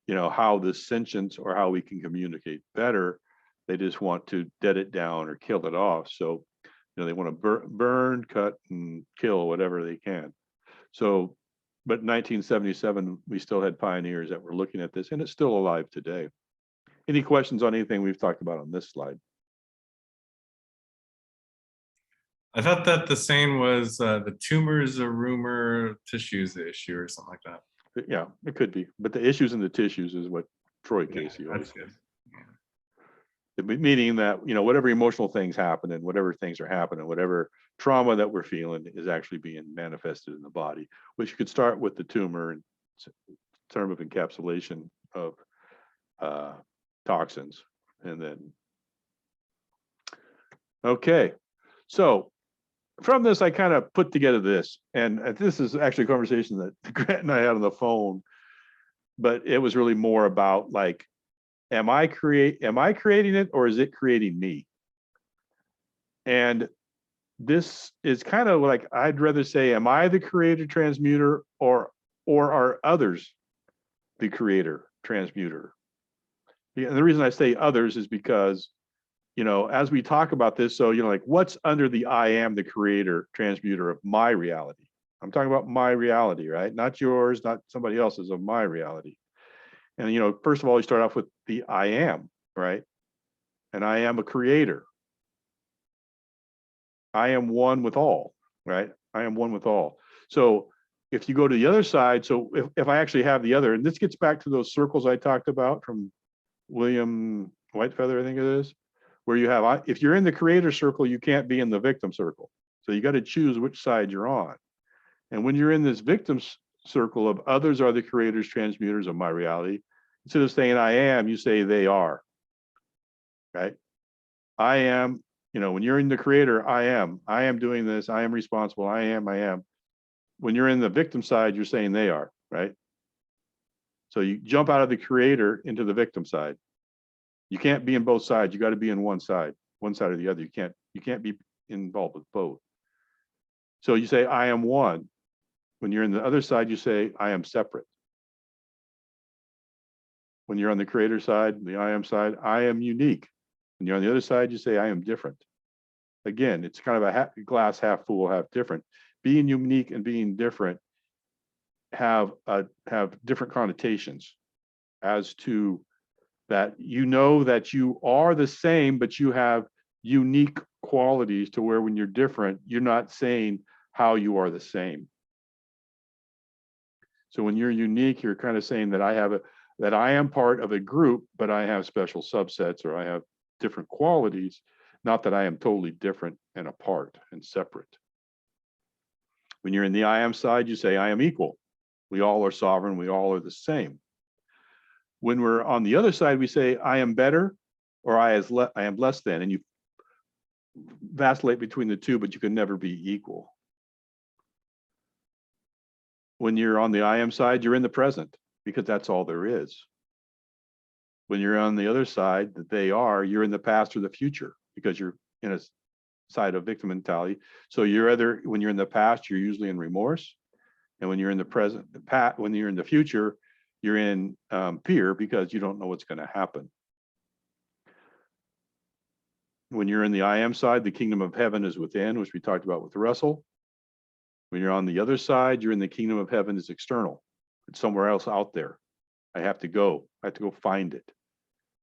how this sentience or how we can communicate better. They just want to dead it down or kill it off. So, they want to burn, cut, and kill whatever they can. So, but 1977, we still had pioneers that were looking at this, and it's still alive today. Any questions on anything we've talked about on this slide? I thought that the saying was the tumor is a rumor, tissue is the issue, or something like that. But yeah, it could be. But the issues in the tissues is what Troy Casey always That's good. says. Meaning that, whatever emotional things happen and whatever things are happening, whatever trauma that we're feeling is actually being manifested in the body, which could start with the tumor in term of encapsulation of toxins. And then, okay. So from this, I kind of put together this, and this is actually a conversation that Grant and I had on the phone, but it was really more about like, am I creating it, or is it creating me? And this is kind of like, I'd rather say, am I the creator transmuter, or are others the creator transmuter? And the reason I say others is because, as we talk about this, so, like, what's under the I am the creator transmuter of my reality? I'm talking about my reality, right? Not yours, not somebody else's, of my reality. And, first of all, you start off with the I am, right? And I am a creator. I am one with all, right? I am one with all. So if you go to the other side, so if I actually have the other, and this gets back to those circles I talked about from William Whitefeather, I think it is, where you have, if you're in the creator circle, you can't be in the victim circle. So you got to choose which side you're on. And when you're in this victim circle of others are the creators, transmuters of my reality, instead of saying I am, you say they are, right? I am, when you're in the creator, I am doing this, I am responsible, I am. When you're in the victim side, you're saying they are, right? So you jump out of the creator into the victim side. You can't be in both sides. You got to be in one side or the other. You can't be involved with both. So you say, I am one. When you're in the other side, you say, I am separate. When you're on the creator side, the I am side, I am unique. When you're on the other side, you say, I am different. Again, it's kind of a glass half full, half different. Being unique and being different have different connotations as to that, that you are the same, but you have unique qualities to where when you're different, you're not saying how you are the same. So when you're unique, you're kind of saying that I am part of a group, but I have special subsets, or I have different qualities, not that I am totally different and apart and separate. When you're in the I am side, you say, I am equal. We all are sovereign. We all are the same. When we're on the other side, we say, I am better. or I am less than, and you vacillate between the two, but you can never be equal. When you're on the I am side, you're in the present, because that's all there is. When you're on the other side, that they are, you're in the past or the future, because you're in a side of victim mentality. So when you're in the past, you're usually in remorse. And when you're in the present, when you're in the future, you're in fear, because you don't know what's going to happen. When you're in the I am side, the kingdom of heaven is within, which we talked about with Russell. When you're on the other side, you're in the kingdom of heaven is external. It's somewhere else out there. I have to go find it.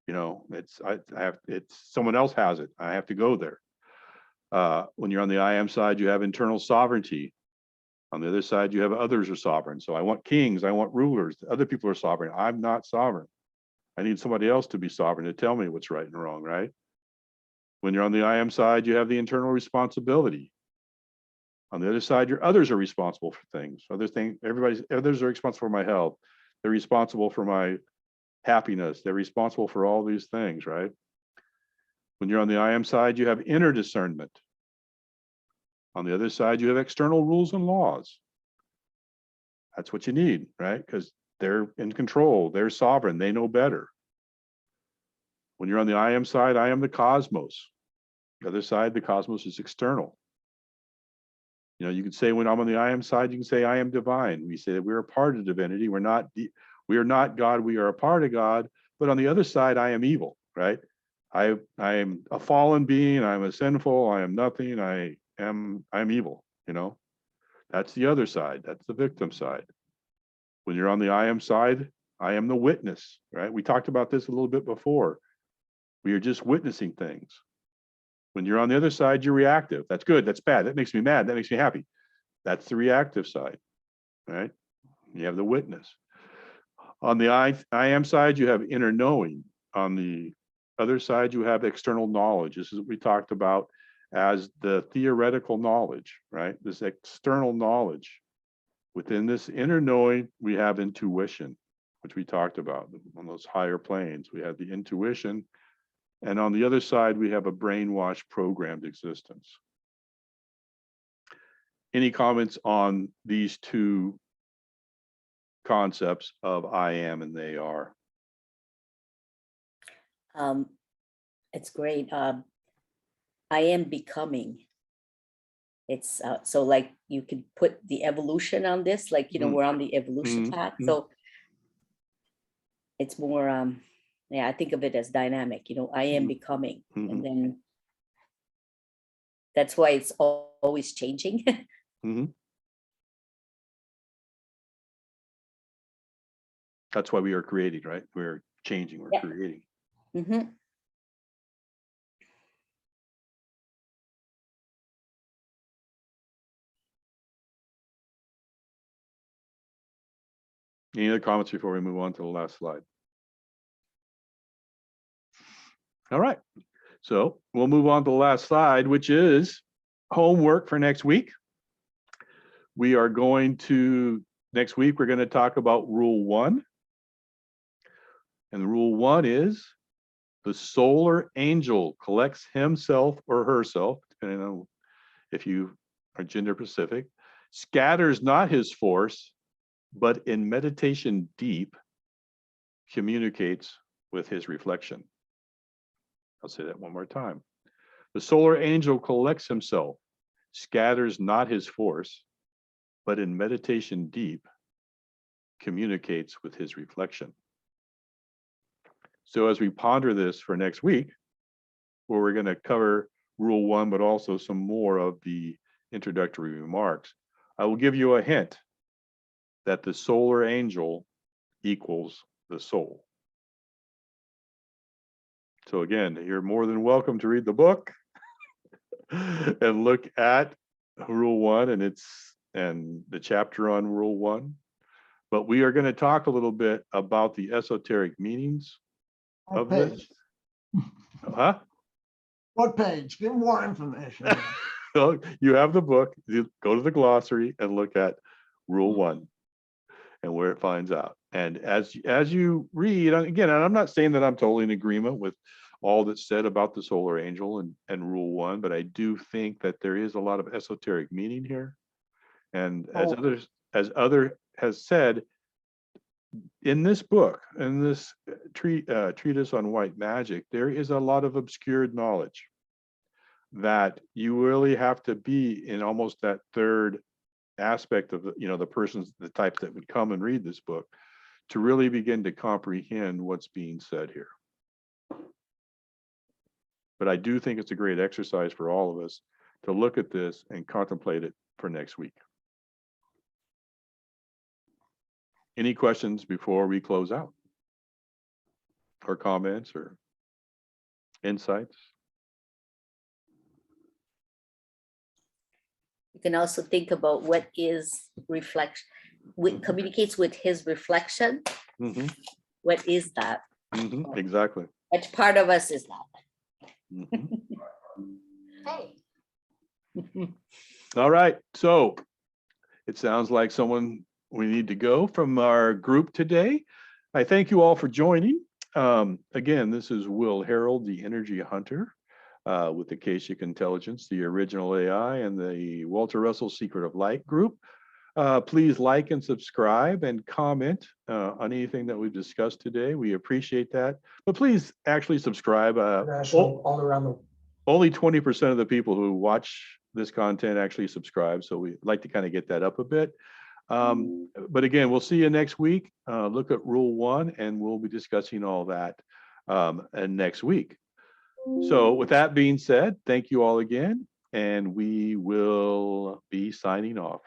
You know, it's someone else has it. I have to go there. When you're on the I am side, you have internal sovereignty. On the other side, you have others are sovereign. So I want kings, I want rulers. Other people are sovereign. I'm not sovereign. I need somebody else to be sovereign to tell me what's right and wrong, right? When you're on the I am side, you have the internal responsibility. On the other side, your others are responsible for things. Others are responsible for my health. They're responsible for my happiness. They're responsible for all these things, right? When you're on the I am side, you have inner discernment. On the other side, you have external rules and laws. That's what you need, right? Because they're in control. They're sovereign. They know better. When you're on the I am side, I am the cosmos. The other side, the cosmos is external. You know, you can say when I'm on the I am side, you can say I am divine. We say that we're a part of divinity. We are not God. We are a part of God. But on the other side, I am evil, right? I am a fallen being. I'm a sinful. I am nothing. I'm evil. You know, that's the other side. That's the victim side. When you're on the I am side, I am the witness, right? We talked about this a little bit before. We are just witnessing things. When you're on the other side, you're reactive. That's good. That's bad. That makes me mad. That makes me happy. That's the reactive side, right? You have the witness. On the I am side, you have inner knowing. On the other side, you have external knowledge. This is what we talked about as the theoretical knowledge, right? This external knowledge. Within this inner knowing, we have intuition, which we talked about on those higher planes. We have the intuition. And on the other side, we have a brainwashed programmed existence. Any comments on these two concepts of I am and they are? It's great. I am becoming. It's so like you could put the evolution on this, like, you know, we're on the evolution path. So it's more, yeah, I think of it as dynamic, you know, I am becoming. And then that's why it's always changing. That's why we are creating, right? We're changing, we're creating. Any other comments before we move on to the last slide? All right, so we'll move on to the last slide, which is homework for next week. We are going to, next week, we're going to talk about rule 1. And rule 1 is the solar angel collects himself or herself, depending on if you are gender specific, scatters not his force, but in meditation deep communicates with his reflection. I'll say that one more time. The solar angel collects himself, scatters not his force, but in meditation deep communicates with his reflection. So as we ponder this for next week, where we're going to cover rule 1, but also some more of the introductory remarks, I will give you a hint that the solar angel equals the soul. So again, you're more than welcome to read the book and look at rule 1 and the chapter on rule 1. But we are going to talk a little bit about the esoteric meanings of this. Huh? What page? Give more information. So you have the book. You go to the glossary and look at rule 1 and where it finds out. And as you read, again, and I'm not saying that I'm totally in agreement with all that's said about the solar angel and rule 1, but I do think that there is a lot of esoteric meaning here. And as other has said, in this book, in this treatise on white magic, there is a lot of obscured knowledge that you really have to be in almost that third aspect of the type that would come and read this book to really begin to comprehend what's being said here. But I do think it's a great exercise for all of us to look at this and contemplate it for next week. Any questions before we close out? Or comments or insights? You can also think about what is reflection, communicates with his reflection. Mm-hmm. What is that? Mm-hmm. Exactly. Which part of us is that? Mm-hmm. Hey. All right. So it sounds like we need to go from our group today. I thank you all for joining. Again, this is Will Harold, the Energy Hunter, with Akashic Intelligence, the original AI, and the Walter Russell Secret of Light group. Please like and subscribe and comment on anything that we've discussed today. We appreciate that. But please actually subscribe. All around the Only 20% of the people who watch this content actually subscribe. So we'd like to kind of get that up a bit. But again, we'll see you next week. Look at Rule 1, and we'll be discussing all that and next week. So with that being said, thank you all again, and we will be signing off.